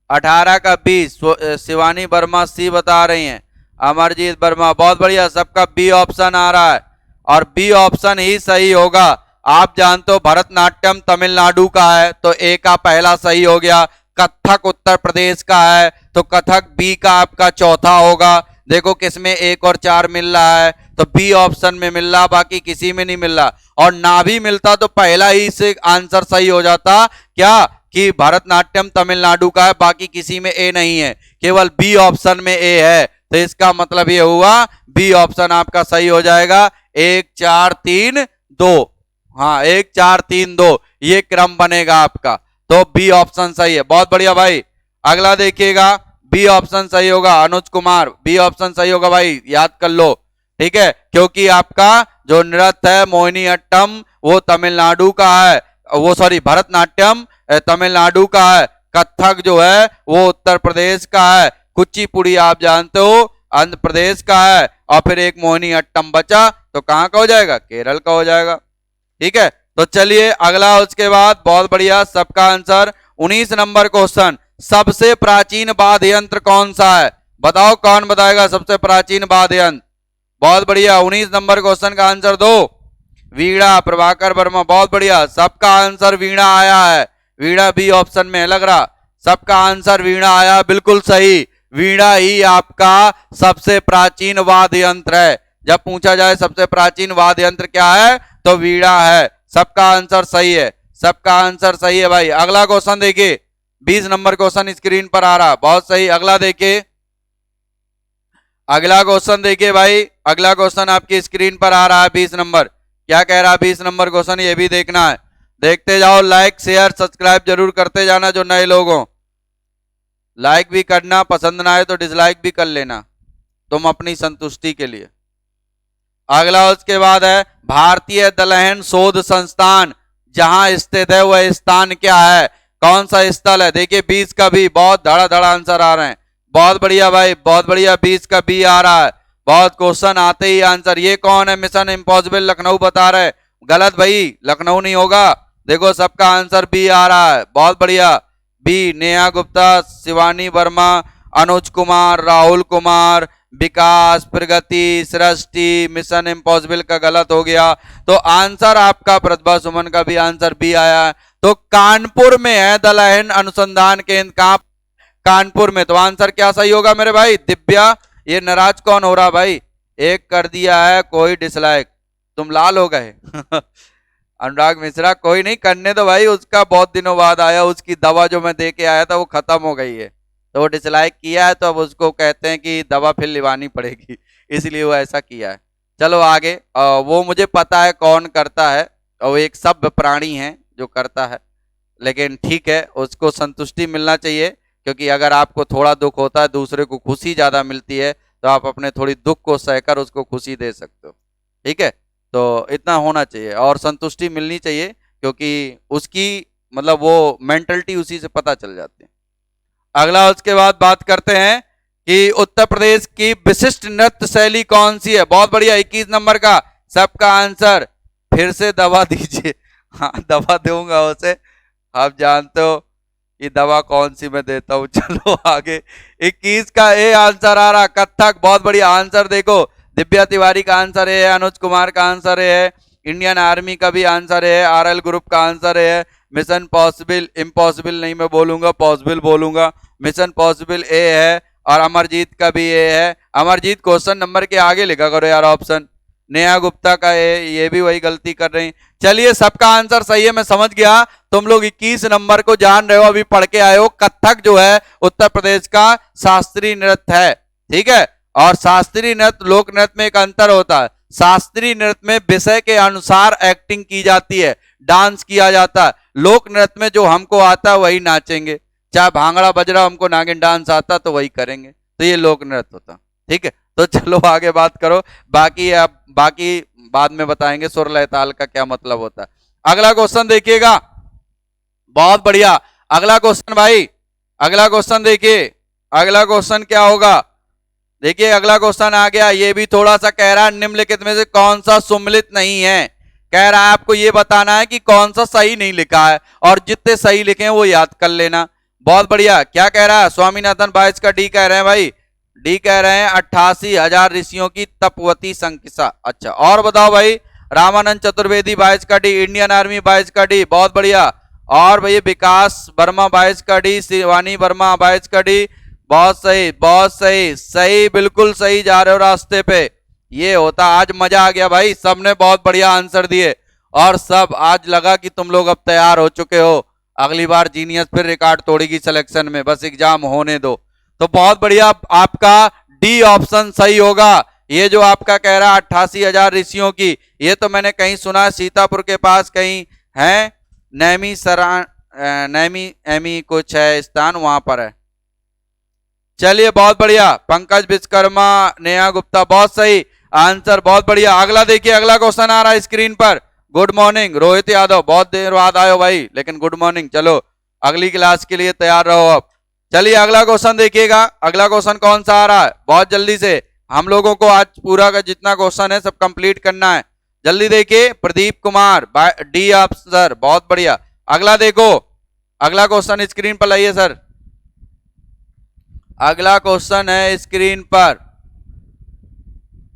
18 का बी, शिवानी वर्मा सी बता रही हैं, अमरजीत वर्मा, बहुत बढ़िया, सबका बी ऑप्शन आ रहा है, और बी ऑप्शन ही सही होगा। आप जानते हो भरतनाट्यम तमिलनाडु का है, तो ए का पहला सही हो गया। कथक उत्तर प्रदेश का है, तो कथक बी का आपका चौथा होगा। देखो किसमें 1 और 4 मिल रहा है, तो बी ऑप्शन में मिल रहा, बाकी किसी में नहीं मिल रहा। और ना भी मिलता तो पहला ही से आंसर सही हो जाता, क्या कि भरतनाट्यम तमिलनाडु का है, बाकी किसी में ए नहीं है, केवल बी ऑप्शन में ए है। तो इसका मतलब ये हुआ बी ऑप्शन आपका सही हो जाएगा। 1 4 3 2, हाँ 1 4 3 2 ये क्रम बनेगा आपका, तो बी ऑप्शन सही है, बहुत बढ़िया भाई। अगला देखिएगा, बी ऑप्शन सही होगा, अनुज कुमार, बी ऑप्शन सही होगा भाई, याद कर लो, ठीक है, क्योंकि आपका जो नृत्य है मोहिनी अट्टम वो तमिलनाडु का है, वो सॉरी भरतनाट्यम तमिलनाडु का है, कथक जो है वो उत्तर प्रदेश का है, कुचिपुड़ी आप जानते हो आंध्र प्रदेश का है, और फिर एक मोहिनी अट्टम बचा, तो कहां का हो जाएगा, केरल का हो जाएगा, ठीक है। तो चलिए अगला, उसके बाद बहुत बढ़िया, सबका आंसर 19 नंबर क्वेश्चन, सबसे प्राचीन वाद्य यंत्र कौन सा है? बताओ कौन बताएगा सबसे प्राचीन वाद्य यंत्र? बहुत बढ़िया, 19 नंबर क्वेश्चन का आंसर दो। वीणा, प्रभाकर वर्मा, बहुत बढ़िया, सबका आंसर वीणा आया है। वीणा बी ऑप्शन में लग रहा, सबका आंसर वीणा आया, बिल्कुल सही। वीणा ही आपका सबसे प्राचीन वाद्य यंत्र है। जब पूछा जाए सबसे प्राचीन वाद्य यंत्र क्या है तो वीणा है। सबका आंसर सही है, सबका आंसर सही है भाई। अगला क्वेश्चन देखिए, 20 नंबर क्वेश्चन स्क्रीन पर आ रहा, बहुत सही। अगला देखिए, अगला क्वेश्चन देखिए भाई, अगला क्वेश्चन आपकी स्क्रीन पर आ रहा है 20 नंबर। क्या कह रहा है 20 नंबर क्वेश्चन, ये भी देखना है। देखते जाओ, लाइक शेयर सब्सक्राइब जरूर करते जाना जो नए लोग हो। लाइक भी करना, पसंद ना आए तो डिसलाइक भी कर लेना, तुम अपनी संतुष्टि के लिए। अगला उसके बाद है, भारतीय दलहन शोध संस्थान जहां स्थित है वह स्थान क्या है? कौन सा स्थल है? देखिए 20 का भी बहुत धड़ा धड़ा आंसर आ रहे हैं। बहुत बढ़िया भाई, बहुत बढ़िया, 20 का बी आ रहा है। बहुत क्वेश्चन आते ही आंसर। ये कौन है? मिशन इम्पॉसिबल लखनऊ बता रहे, गलत भाई, लखनऊ नहीं होगा। देखो सबका आंसर बी आ रहा है, बहुत बढ़िया। बी, नेहा गुप्ता, शिवानी वर्मा, अनुज कुमार, राहुल कुमार, विकास, प्रगति, सृष्टि, मिशन इम्पॉसिबल का गलत हो गया। तो आंसर आपका प्रतिभा सुमन का भी आंसर बी आया। तो कानपुर में है दलहन अनुसंधान केंद्र। कहां? कानपुर में। तो आंसर क्या सही होगा मेरे भाई? दिव्या, ये नाराज कौन हो रहा भाई? एक कर दिया है, कोई डिसलाइक, तुम लाल हो गए। अनुराग मिश्रा, कोई नहीं, करने दो भाई, उसका बहुत दिनों बाद आया, उसकी दवा जो मैं दे के आया था वो खत्म हो गई है, तो वो डिसलाइक किया है, तो अब उसको कहते हैं कि दवा फिर लिवानी पड़ेगी, इसलिए वो ऐसा किया है। चलो आगे, वो मुझे पता है कौन करता है, और एक सभ्य प्राणी है जो करता है, लेकिन ठीक है, उसको संतुष्टि मिलना चाहिए, क्योंकि अगर आपको थोड़ा दुख होता है, दूसरे को खुशी ज्यादा मिलती है, तो आप अपने थोड़ी दुख को सहकर उसको खुशी दे सकते हो। ठीक है, तो इतना होना चाहिए और संतुष्टि मिलनी चाहिए, क्योंकि उसकी मतलब वो मेंटलिटी उसी से पता चल जाती है। अगला उसके बाद बात करते हैं कि उत्तर प्रदेश की विशिष्ट नृत्य शैली कौन सी है? बहुत बढ़िया, 21 नंबर का सबका आंसर। फिर से दवा दीजिए। हाँ, दवा दूंगा उसे, आप जानते हो कि दवा कौन सी मैं देता हूं। चलो आगे, 21 का ए आंसर आ रहा, कथक। बहुत बढ़िया आंसर, देखो दिव्या तिवारी का आंसर है, अनुज कुमार का आंसर है, इंडियन आर्मी का भी आंसर है, आरएल ग्रुप का आंसर है, मिशन पॉसिबल, इम्पॉसिबल नहीं मैं बोलूंगा, पॉसिबल बोलूंगा, मिशन पॉसिबल ए है, और अमरजीत का भी ए है। अमरजीत क्वेश्चन नंबर के आगे लिखा करो यार ऑप्शन। नेहा गुप्ता का ए, ये भी वही गलती कर रही। चलिए सबका आंसर सही है, मैं समझ गया तुम लोग 21 नंबर को जान रहे हो, अभी पढ़ के आए हो। कथक जो है उत्तर प्रदेश का शास्त्रीय नृत्य है, ठीक है, और शास्त्रीय नृत्य लोक नृत्य में एक अंतर होता है। शास्त्रीय नृत्य में विषय के अनुसार एक्टिंग की जाती है, डांस किया जाता है। लोक नृत्य में जो हमको आता है वही नाचेंगे, चाहे भांगड़ा बजरा हमको नागिन डांस आता तो वही करेंगे, तो ये लोक नृत्य होता। ठीक है, तो चलो आगे बात करो, बाकी बाद में बताएंगे सुर लय ताल का क्या मतलब होता है। अगला क्वेश्चन देखिएगा, बहुत बढ़िया। अगला क्वेश्चन भाई, अगला क्वेश्चन देखिए, अगला क्वेश्चन क्या होगा? देखिए अगला क्वेश्चन आ गया, ये भी थोड़ा सा कह रहा है निम्नलिखित में से कौन सा सुम्मिलित नहीं है। कह रहा है आपको ये बताना है कि कौन सा सही नहीं लिखा है, और जितने सही लिखे हैं वो याद कर लेना। बहुत बढ़िया, क्या कह रहा है? स्वामीनाथन 22 का डी कह रहे हैं भाई, डी कह रहे हैं 88,000 ऋषियों की तपवती संकिसा। अच्छा, और बताओ भाई? रामानंद चतुर्वेदी 22 का डी, इंडियन आर्मी 22 का डी, बहुत बढ़िया। और भैया विकास वर्मा 22 का डी, शिवानी वर्मा 22 का डी, बहुत सही, बहुत सही, सही, बिल्कुल सही जा रहे हो रास्ते पे। ये होता, आज मजा आ गया भाई, सबने बहुत बढ़िया आंसर दिए, और सब आज लगा कि तुम लोग अब तैयार हो चुके हो। अगली बार जीनियस फिर रिकॉर्ड तोड़ेगी सिलेक्शन में, बस एग्जाम होने दो। तो बहुत बढ़िया, आपका डी ऑप्शन सही होगा। ये जो आपका कह रहा है 88,000 ऋषियों की, ये तो मैंने कहीं सुना, सीतापुर के पास कहीं है, नैमी एमी कुछ है स्थान, वहां पर है। चलिए बहुत बढ़िया, पंकज विश्वकर्मा, नेहा गुप्ता, बहुत सही आंसर, बहुत बढ़िया। अगला देखिए, अगला क्वेश्चन आ रहा है स्क्रीन पर। गुड मॉर्निंग रोहित यादव, बहुत देर बाद आयो भाई, लेकिन गुड मॉर्निंग। चलो अगली क्लास के लिए तैयार रहो अब। चलिए अगला क्वेश्चन देखिएगा, अगला क्वेश्चन कौन सा आ रहा है? बहुत जल्दी से, हम लोगों को आज पूरा का जितना क्वेश्चन है सब कंप्लीट करना है। जल्दी देखिए, प्रदीप कुमार डी आंसर, बहुत बढ़िया। अगला देखो, अगला क्वेश्चन स्क्रीन पर लाइए सर। अगला क्वेश्चन है स्क्रीन पर,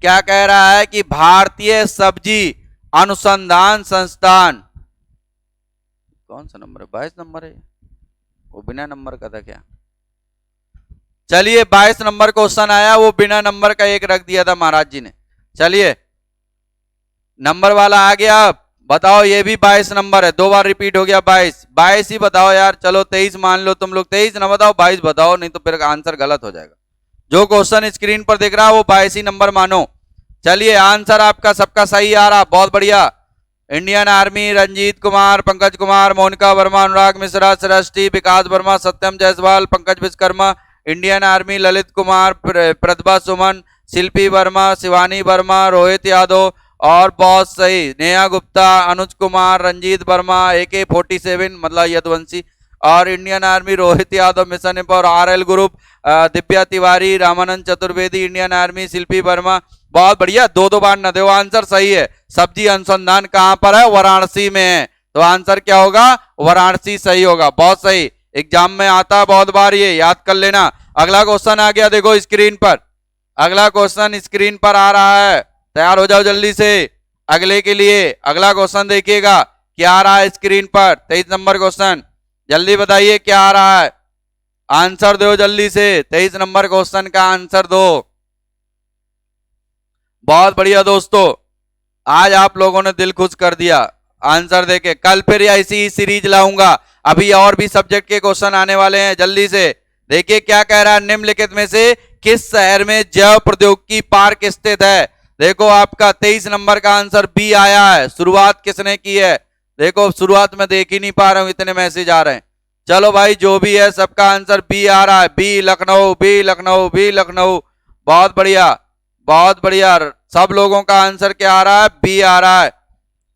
क्या कह रहा है कि भारतीय सब्जी अनुसंधान संस्थान, कौन सा नंबर है, 22 नंबर है, वो बिना नंबर का था क्या? चलिए 22 नंबर क्वेश्चन आया, वो बिना नंबर का एक रख दिया था महाराज जी ने। चलिए नंबर वाला आ गया, बताओ ये भी 22 नंबर है, 2 बार रिपीट हो गया 22, 22 ही बताओ यार। चलो 23 मान लो तुम लोग, 23 ना बताओ 22 बताओ, नहीं तो फिर आंसर गलत हो जाएगा। जो क्वेश्चन स्क्रीन पर दिख रहा है वो 22 ही नंबर मानो। चलिए आंसर आपका सबका सही आ रहा, बहुत बढ़िया। इंडियन आर्मी, रंजीत कुमार, पंकज कुमार, मोनिका वर्मा, अनुराग मिश्रा, सृष्टि, विकास वर्मा, सत्यम जायसवाल, पंकज विश्वकर्मा। इंडियन आर्मी ललित कुमार, प्रतिभा सुमन, शिल्पी वर्मा, शिवानी वर्मा, रोहित यादव, और बहुत सही नेहा गुप्ता, अनुज कुमार, रंजीत वर्मा, AK-47 मतलब यदुवंशी, और Indian army Rohit Yadav, mission और RL ग्रुप, दिव्या तिवारी, रामानंद चतुर्वेदी, इंडियन आर्मी शिल्पी वर्मा। बहुत बढ़िया, 2-2 बार न दो, आंसर सही है। सब्जी अनुसंधान कहां पर है? वाराणसी में है, तो आंसर क्या होगा? वाराणसी सही होगा, बहुत सही। एग्जाम में आता है बहुत बार, ये याद कर लेना। अगला क्वेश्चन आ गया, देखो स्क्रीन पर, अगला क्वेश्चन स्क्रीन पर आ रहा है, तैयार हो जाओ जल्दी से अगले के लिए। अगला क्वेश्चन देखिएगा क्या आ रहा है स्क्रीन पर, 23 नंबर क्वेश्चन, जल्दी बताइए क्या आ रहा है, आंसर दो जल्दी से, 23 नंबर क्वेश्चन का आंसर दो। बहुत बढ़िया दोस्तों, आज आप लोगों ने दिल खुश कर दिया आंसर देके। कल फिर ऐसी ही सीरीज लाऊंगा, अभी और भी सब्जेक्ट के क्वेश्चन आने वाले हैं, जल्दी से देखिए क्या कह रहा है। निम्नलिखित में से किस शहर में जैव प्रौद्योगिकी पार्क स्थित है? देखो आपका 23 नंबर का आंसर बी आया है। शुरुआत किसने की है? देखो शुरुआत में देख ही नहीं पा रहा हूं, इतने मैसेज आ रहे हैं। चलो भाई जो भी है सबका आंसर बी आ रहा है, B Lucknow, B Lucknow, B Lucknow. बहुत बढ़िया, बहुत बढ़िया, सब लोगों का आंसर क्या आ रहा है? बी आ रहा है।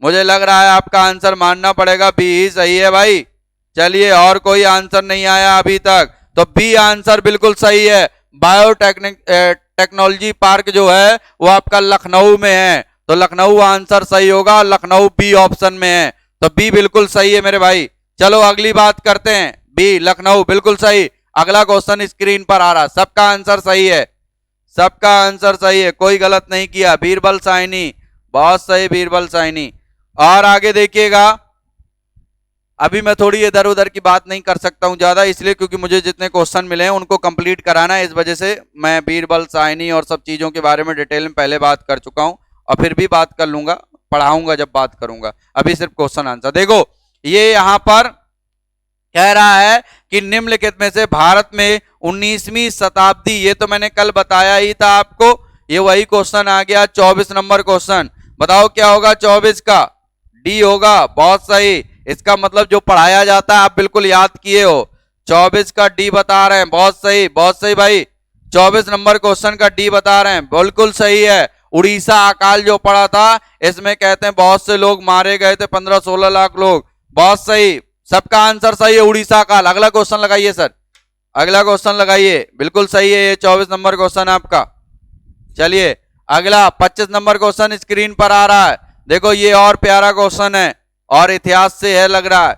मुझे लग रहा है आपका आंसर मानना पड़ेगा, बी ही सही है भाई। चलिए और कोई आंसर नहीं आया अभी तक, तो बी आंसर बिल्कुल सही है। टेक्नोलॉजी पार्क जो है वो आपका लखनऊ में है, तो लखनऊ आंसर सही होगा, लखनऊ बी ऑप्शन में है, तो बी बिल्कुल सही है मेरे भाई। चलो अगली बात करते हैं, बी लखनऊ बिल्कुल सही। अगला क्वेश्चन स्क्रीन पर आ रहा, सबका आंसर सही है, सबका आंसर सही है, कोई गलत नहीं किया। बीरबल साइनी, बहुत सही बीरबल साइनी। और आगे देखिएगा, अभी मैं थोड़ी इधर उधर की बात नहीं कर सकता हूं ज्यादा, इसलिए क्योंकि मुझे जितने क्वेश्चन मिले हैं उनको कंप्लीट कराना है, इस वजह से मैं बीरबल साइनी और सब चीजों के बारे में डिटेल में पहले बात कर चुका हूं, और फिर भी बात कर लूंगा, पढ़ाऊंगा जब बात करूंगा। अभी सिर्फ क्वेश्चन आंसर देखो, ये यहां पर कह रहा है कि निम्नलिखित में से भारत में 19वीं शताब्दी, ये तो मैंने कल बताया ही था आपको, ये वही क्वेश्चन आ गया 24 नंबर क्वेश्चन। बताओ क्या होगा 24 का? डी होगा, बहुत सही। इसका मतलब जो पढ़ाया जाता है आप बिल्कुल याद किए हो। 24 का डी बता रहे हैं, बहुत सही, बहुत सही भाई। 24 नंबर क्वेश्चन का डी बता रहे हैं, बिल्कुल सही है। उड़ीसा अकाल जो पड़ा था, इसमें कहते हैं बहुत से लोग मारे गए थे, 15-16 लाख लोग, बहुत सही, सबका आंसर सही है, उड़ीसा अकाल। अगला क्वेश्चन लगाइए सर, अगला क्वेश्चन लगाइए, बिल्कुल सही है ये 24 नंबर क्वेश्चन आपका। चलिए अगला 25 नंबर क्वेश्चन स्क्रीन पर आ रहा है, देखो ये और प्यारा क्वेश्चन है, और इतिहास से है लग रहा है,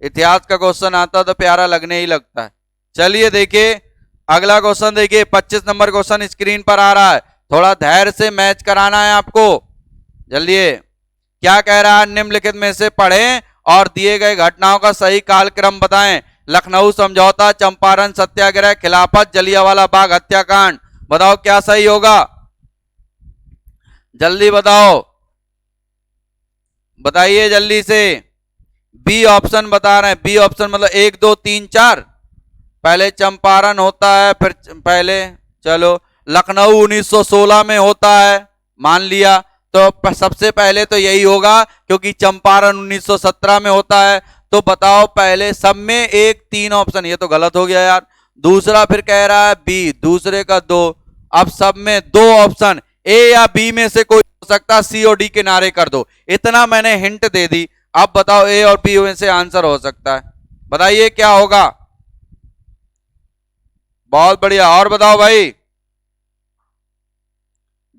इतिहास का क्वेश्चन आता तो प्यारा लगने ही लगता है। चलिए देखिए अगला क्वेश्चन, देखिए 25 नंबर क्वेश्चन स्क्रीन पर आ रहा है, थोड़ा धैर्य से मैच कराना है आपको, जल्दी। क्या कह रहा है? निम्नलिखित में से पढ़ें और दिए गए घटनाओं का सही कालक्रम बताएं। लखनऊ समझौता, चंपारण सत्याग्रह, खिलाफत, जलियांवाला बाग हत्याकांड। बताओ क्या सही होगा, जल्दी बताओ, बताइए जल्दी से। बी ऑप्शन बता रहे हैं, बी ऑप्शन मतलब 1 2 3 4, पहले चंपारण होता है, फिर पहले चलो लखनऊ 1916 में होता है, मान लिया, तो सबसे पहले तो यही होगा क्योंकि चंपारण 1917 में होता है। तो बताओ पहले सब में 1 3 ऑप्शन, ये तो गलत हो गया यार। दूसरा फिर कह रहा है बी, दूसरे का 2, अब सब में 2 ऑप्शन, ए या बी में से कोई हो सकता, सी और डी किनारे कर दो, इतना मैंने हिंट दे दी। अब बताओ ए और बी में से आंसर हो सकता है, बताइए क्या होगा। बहुत बढ़िया, और बताओ भाई,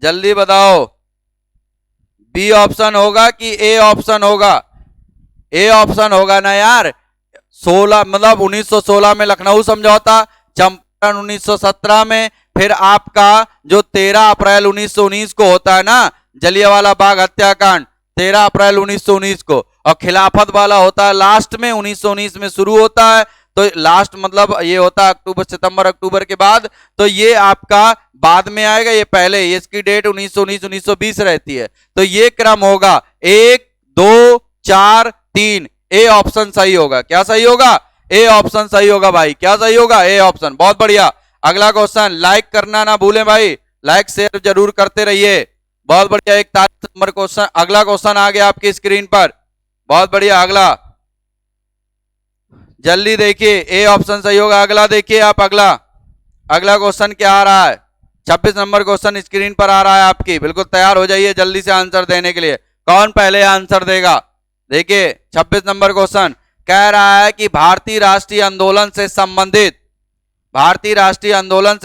जल्दी बताओ, बी ऑप्शन होगा कि ए ऑप्शन होगा? ए ऑप्शन होगा ना यार, 16 मतलब 1916 में लखनऊ समझौता, चंपारण 1917 में, फिर आपका जो 13 अप्रैल 1919 को होता है ना जलियांवाला बाग हत्याकांड, 13 अप्रैल 1919 को, और खिलाफत वाला होता है लास्ट में 1919 में शुरू होता है, तो लास्ट मतलब ये होता है अक्टूबर सितंबर अक्टूबर के बाद, तो ये आपका बाद में आएगा, ये पहले, इसकी डेट 1919 1920 रहती है, तो ये क्रम होगा 1 2 4 3, ए ऑप्शन सही होगा। क्या सही होगा? ए ऑप्शन सही होगा भाई। क्या सही होगा? A option. बहुत बढ़िया। अगला क्वेश्चन, लाइक करना ना भूलें भाई, लाइक शेयर जरूर करते रहिए। बहुत बढ़िया। 41 नंबर क्वेश्चन, अगला क्वेश्चन आ गया आपकी स्क्रीन पर। बहुत बढ़िया। अगला जल्दी देखिए, ए ऑप्शन सही होगा। अगला देखिए आप, अगला क्वेश्चन क्या आ रहा है? 26 नंबर क्वेश्चन स्क्रीन पर आ रहा है आपकी, बिल्कुल तैयार हो जाइए जल्दी से आंसर देने के लिए। कौन पहले आंसर देगा? देखिए 26 नंबर क्वेश्चन कह रहा है कि भारतीय राष्ट्रीय आंदोलन से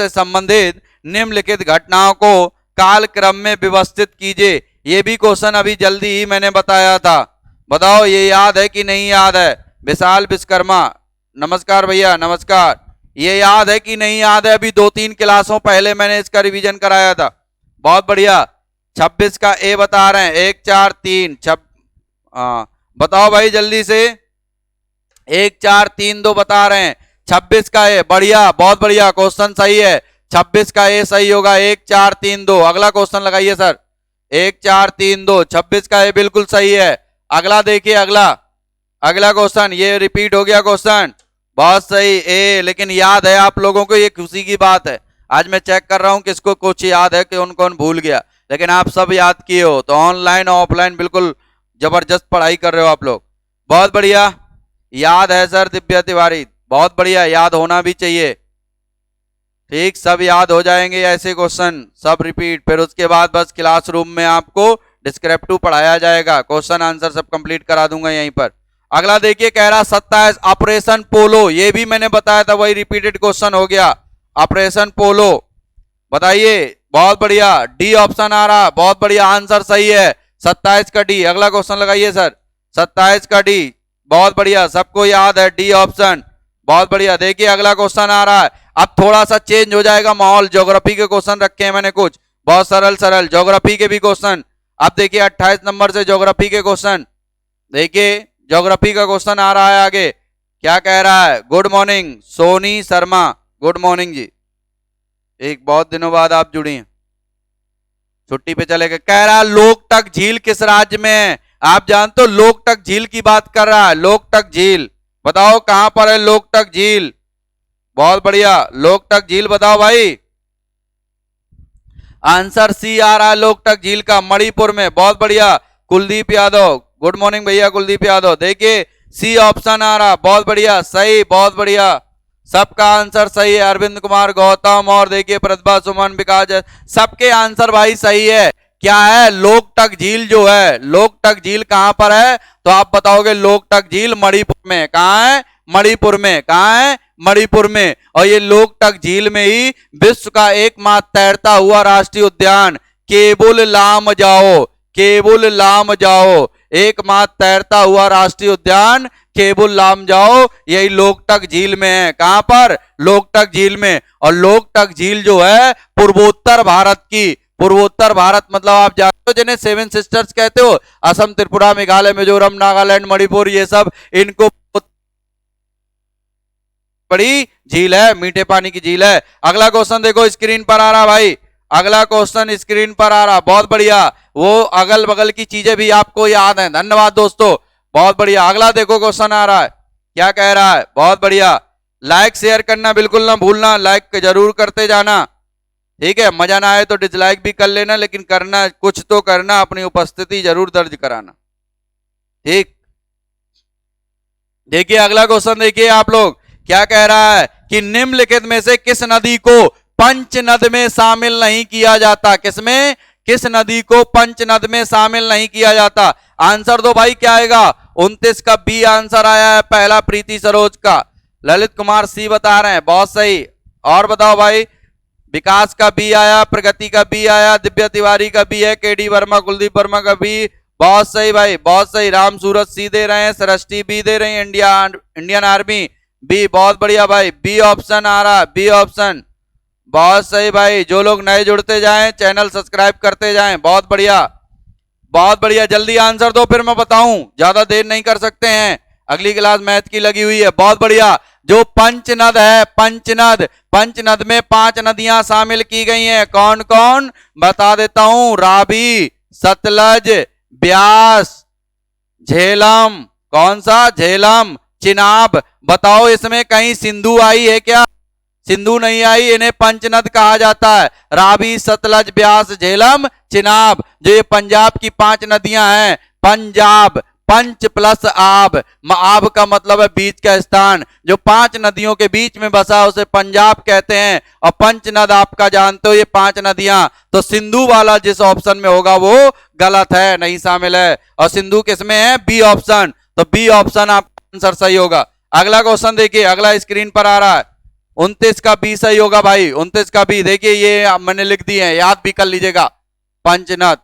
संबंधित निम्नलिखित घटनाओं को कालक्रम में व्यवस्थित कीजिए। ये भी क्वेश्चन अभी जल्दी ही मैंने बताया था, बताओ ये याद है कि नहीं याद है? विशाल विश्वकर्मा, नमस्कार भैया, नमस्कार। ये याद है कि नहीं याद है? अभी 2-3 क्लासों पहले मैंने इसका रिवीजन कराया था। बहुत बढ़िया। 26 का ए बता रहे हैं, 1 4 3 बताओ भाई जल्दी से। 1 4 3 2 बता रहे हैं। 26 का ए, बढ़िया, बहुत बढ़िया, क्वेश्चन सही है। 26 का ए सही होगा। 1 4 3 2। अगला क्वेश्चन लगाइए सर। 1 4 3 2, 26 का ए बिल्कुल सही है। अगला देखिए, अगला क्वेश्चन, ये रिपीट हो गया क्वेश्चन, बहुत सही ए, लेकिन याद है आप लोगों को, ये खुशी की बात है। आज मैं चेक कर रहा हूं किसको कुछ याद है, कौन कौन भूल गया, लेकिन आप सब याद किए हो, तो ऑनलाइन ऑफलाइन बिल्कुल जबरदस्त पढ़ाई कर रहे हो आप लोग। बहुत बढ़िया, याद है सर दिव्या तिवारी, बहुत बढ़िया, याद होना भी चाहिए। ठीक, सब याद हो जाएंगे ऐसे क्वेश्चन, सब रिपीट, फिर उसके बाद बस क्लासरूम में आपको डिस्क्रिप्टिव पढ़ाया जाएगा, क्वेश्चन आंसर सब कंप्लीट करा दूंगा यहीं पर। अगला देखिए, कह रहा 27 ऑपरेशन पोलो, ये भी मैंने बताया था, वही रिपीटेड क्वेश्चन हो गया। ऑपरेशन पोलो बताइए। बहुत बढ़िया, डी ऑप्शन आ रहा, बहुत बढ़िया, आंसर सही है 27 का डी। अगला क्वेश्चन लगाइए सर, 27 का डी, बहुत बढ़िया, सबको याद है डी ऑप्शन, बहुत बढ़िया। देखिए अगला क्वेश्चन आ रहा है, अब थोड़ा सा चेंज हो जाएगा माहौल, ज्योग्राफी के क्वेश्चन रखे हैं मैंने कुछ, बहुत सरल ज्योग्राफी के भी क्वेश्चन। अब देखिए 28 नंबर से ज्योग्राफी के क्वेश्चन, देखिए ज्योग्राफी का क्वेश्चन आ रहा है आगे, क्या कह रहा है? Good morning Soni Sharma, good morning ji, एक बहुत दिनों बाद आप जुड़ी हैं, छुट्टी पे चले गए। कह रहा है लोकटक झील किस राज्य में है? आप जानते हो लोकटक झील की बात कर रहा है, लोकटक झील, बताओ कहां पर है लोकटक झील? बहुत बढ़िया, लोकटक झील बताओ भाई। आंसर सी आ रहा है लोकटक झील का, मणिपुर में। बहुत बढ़िया, कुलदीप यादव, गुड मॉर्निंग भैया कुलदीप यादव। देखिए सी ऑप्शन आ रहा, बहुत बढ़िया, सही, बहुत बढ़िया, सबका आंसर सही है। अरविंद कुमार गौतम, और देखिए प्रतिभा सुमन, विकास, सबके आंसर भाई सही है। क्या है? लोकटक झील जो है, लोकटक झील कहां पर है? तो आप बताओगे लोकटक झील मणिपुर में। कहां है? मणिपुर में। कहां है? मणिपुर में। और ये लोकटक झील में ही विश्व का एकमात्र तैरता हुआ राष्ट्रीय उद्यान केबुल लामजाओ, केबुल लामजाओ, एकमात्र तैरता हुआ राष्ट्रीय उद्यान केबुल लामजाओ, यही लोकटक झील में है। कहां पर? लोकटक झील में। और लोकटक झील जो है पूर्वोत्तर भारत की, पूर्वोत्तर भारत मतलब आप जानते हो जिन्हें 7 सिस्टर्स कहते हो, असम, त्रिपुरा, मेघालय, मिजोरम, नागालैंड, मणिपुर, ये सब, इनको बड़ी झील है, मीठे पानी की झील है। अगला क्वेश्चन देखो स्क्रीन पर आ रहा भाई, अगला क्वेश्चन स्क्रीन पर आ रहा, बहुत बढ़िया, वो अगल बगल की चीजें भी आपको याद हैं। धन्यवाद दोस्तों, बहुत बढ़िया। अगला देखो क्वेश्चन आ रहा है, क्या कह रहा है? बहुत बढ़िया, लाइक शेयर करना बिल्कुल ना भूलना, लाइक जरूर करते जाना, ठीक है? मजा ना आए तो डिसलाइक भी कर लेना, लेकिन करना कुछ तो करना, अपनी उपस्थिति जरूर दर्ज कराना, ठीक? देखिए अगला क्वेश्चन देखिए आप लोग, क्या कह रहा है कि निम्नलिखित में से किस नदी को पंचनद में शामिल नहीं किया जाता? किसमें? किस नदी को पंचनद में शामिल नहीं किया जाता? आंसर दो भाई, क्या आएगा? 29 का बी आंसर आया है पहला, प्रीति सरोज का। ललित कुमार सी बता रहे हैं, बहुत सही। और बताओ भाई, विकास का बी आया, प्रगति का बी आया, दिव्या तिवारी का बी है, केडी वर्मा, कुलदीप वर्मा का बी, बहुत सही भाई, बहुत सही। राम सूरत सी दे रहे हैं, सृष्टि बी दे रही है, इंडियन आर्मी बी, बहुत बढ़िया भाई, बी ऑप्शन आ रहा है, बी ऑप्शन, बहुत सही भाई। जो लोग नए जुड़ते जाएं, चैनल सब्सक्राइब करते जाएं, बहुत बढ़िया, बहुत बढ़िया। जल्दी आंसर दो फिर मैं बताऊं, ज्यादा देर नहीं कर सकते हैं, अगली क्लास मैथ की लगी हुई है। बहुत बढ़िया। जो पंचनद है, पंचनद, पंचनद में 5 नदियां शामिल की गई हैं, कौन कौन बता देता हूं, रावी, सतलज, ब्यास, झेलम, कौन सा, झेलम, चिनाब। बताओ इसमें कहीं सिंधु आई है क्या? सिंधु नहीं आई, इन्हें पंचनद कहा जाता है, रावी, सतलज, ब्यास, झेलम, चिनाब। जो ये पंजाब की 5 नदियां हैं, पंजाब, पंच प्लस आब, आब का मतलब है बीच का स्थान, जो 5 नदियों के बीच में बसा उसे पंजाब कहते हैं। और पंचनद आपका जानते हो ये 5 नदियां, तो सिंधु वाला जिस ऑप्शन में होगा वो गलत है, नहीं शामिल है। और सिंधु किसमें है? बी ऑप्शन, तो बी ऑप्शन आपका आंसर सही होगा। अगला क्वेश्चन देखिए, अगला स्क्रीन पर आ रहा है, 29 का बी सही होगा भाई, 29 का बी। देखिए ये मैंने लिख दिए हैं, याद भी कर लीजिएगा, पंचनद।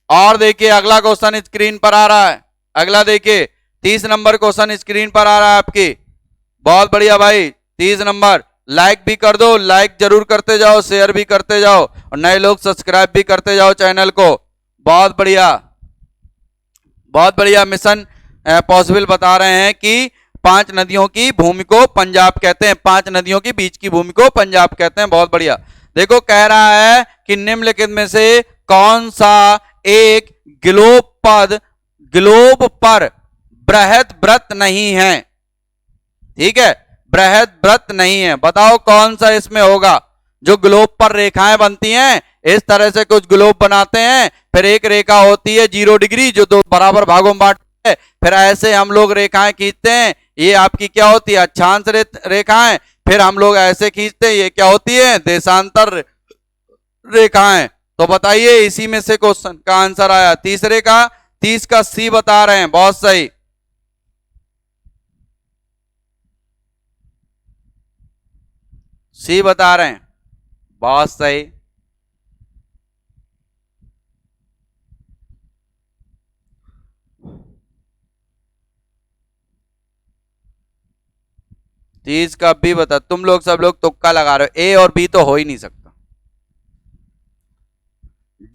और देखिए अगला क्वेश्चन स्क्रीन पर आ रहा है, अगला देखिए 30 नंबर क्वेश्चन स्क्रीन पर आ रहा है आपकी, बहुत बढ़िया भाई, 30 नंबर। लाइक भी कर दो, लाइक जरूर करते जाओ, शेयर भी करते जाओ, और नए लोग सब्सक्राइब भी करते जाओ चैनल को। बहुत बढ़िया, बहुत बढ़िया। मिशन पॉसिबल बता रहे हैं कि 5 नदियों की भूमि को पंजाब कहते हैं, 5 नदियों की बीच की भूमि को पंजाब कहते हैं, बहुत बढ़िया। देखो कह रहा है कि निम्नलिखित में से कौन सा एक ग्लोब पर बृहद व्रत नहीं है, ठीक है, बृहद व्रत नहीं है, बताओ कौन सा इसमें होगा। जो ग्लोब पर रेखाएं बनती हैं, इस तरह से कुछ ग्लोब बनाते हैं, फिर एक रेखा होती है 0 डिग्री जो 2 बराबर भागों में बांटते हैं, फिर ऐसे हम लोग रेखाएं खींचते हैं, ये आपकी क्या होती है, अक्षांश रेखाएं। फिर हम लोग ऐसे खींचते हैं, ये क्या होती है, देशांतर रेखाएं। तो बताइए इसी में से क्वेश्चन का आंसर आया, तीसरे का, 30 का सी बता रहे हैं, बहुत सही। सी बता रहे हैं, बहुत सही। तीस का बी बता, तुम लोग सब लोग तुक्का लगा रहे हो, ए और बी तो हो ही नहीं सकता।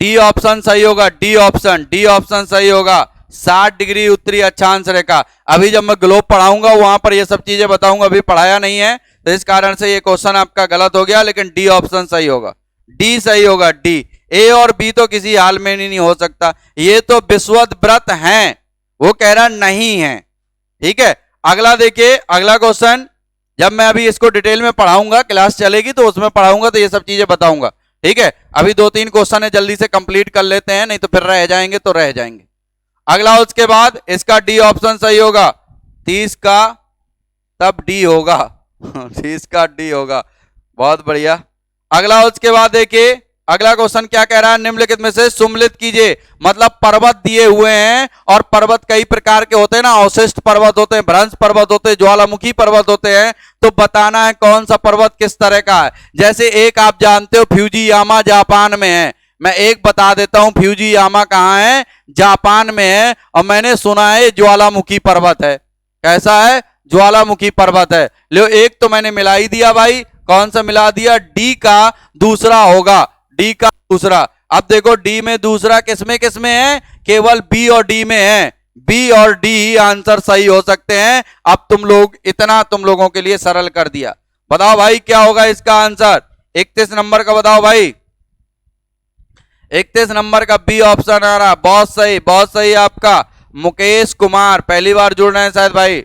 डी ऑप्शन सही होगा, डी ऑप्शन, डी ऑप्शन सही होगा, 60 डिग्री उत्तरी अक्षांश रेखा। अभी जब मैं ग्लोब पढ़ाऊंगा वहां पर ये सब चीजें बताऊंगा, अभी पढ़ाया नहीं है, तो इस कारण से ये क्वेश्चन आपका गलत हो गया, लेकिन डी ऑप्शन सही होगा, डी सही होगा, डी। ए और बी तो किसी हाल में नहीं हो सकता, ये तो विश्वद व्रत हैं, वो कह रहा नहीं है, ठीक है। अगला देखिए, अगला क्वेश्चन जब मैं अभी इसको डिटेल में पढ़ाऊंगा, क्लास चलेगी तो उसमें पढ़ाऊंगा, तो ये सब चीजें बताऊंगा, ठीक है। अभी 2-3 क्वेश्चन है, जल्दी से कंप्लीट कर लेते हैं, नहीं तो फिर रह जाएंगे तो रह जाएंगे। अगला उसके बाद इसका डी ऑप्शन सही होगा, 30 का तब डी होगा 30 का डी होगा, बहुत बढ़िया। अगला उसके बाद देखिए अगला क्वेश्चन क्या कह रहा है, निम्नलिखित में से सुम्मिलित कीजिए, मतलब पर्वत दिए हुए हैं, और पर्वत कई प्रकार के होते हैं ना, अवशिष्ट पर्वत होते हैं, भ्रंश पर्वत होते हैं, ज्वालामुखी पर्वत होते हैं, तो बताना है कौन सा पर्वत किस तरह का है। जैसे एक आप जानते हो फ्यूजीयामा जापान में है, मैं एक बता देता हूं, फ्यूजीयामा कहां है, जापान में है, और मैंने सुना है ज्वालामुखी पर्वत है। कैसा है, ज्वालामुखी पर्वत है। लो एक तो मैंने मिला ही दिया भाई, कौन सा मिला दिया, डी का दूसरा होगा, डी का दूसरा। अब देखो डी में दूसरा किसमें किसमें है, केवल बी और डी में है, बी और डी ही आंसर सही हो सकते हैं। अब तुम लोग इतना तुम लोगों के लिए सरल कर दिया, बताओ भाई क्या होगा इसका आंसर, 31 नंबर का बताओ भाई, 31 नंबर का बी ऑप्शन आ रहा, बहुत सही, बहुत सही। आपका मुकेश कुमार पहली बार जुड़ रहे हैं शायद भाई,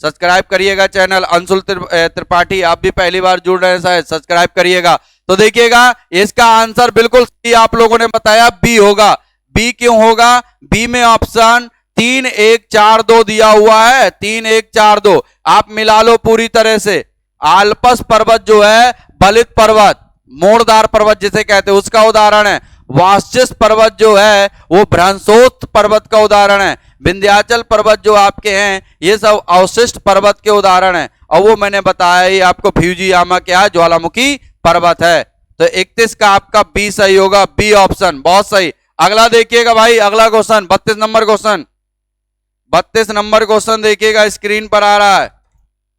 सब्सक्राइब करिएगा चैनल। अंशुल त्रिपाठी आप भी पहली बार जुड़ रहे हैं शायद, सब्सक्राइब करिएगा। तो देखिएगा इसका आंसर बिल्कुल सही आप लोगों ने बताया, बी होगा। बी क्यों होगा, बी में ऑप्शन 3 1 4 2 दिया हुआ है, 3 1 4 2 आप मिला लो पूरी तरह से। आल्पस पर्वत जो है, बलित पर्वत, मोड़दार पर्वत जिसे कहते हैं, उसका उदाहरण है। वाशिष्ठ पर्वत जो है वो भ्रंशोत्थ पर्वत का उदाहरण है। विंध्याचल पर्वत जो आपके हैं ये सब अवशिष्ट पर्वत के उदाहरण है, और वो मैंने बताया ही आपको, फ्यूजीयामा क्या है, ज्वालामुखी पर्वत है। तो 31 का आपका बी सही होगा, बी ऑप्शन, बहुत सही। अगला देखिएगा भाई, अगला question 32 number question, 32 number question देखिएगा, स्क्रीन पर आ रहा है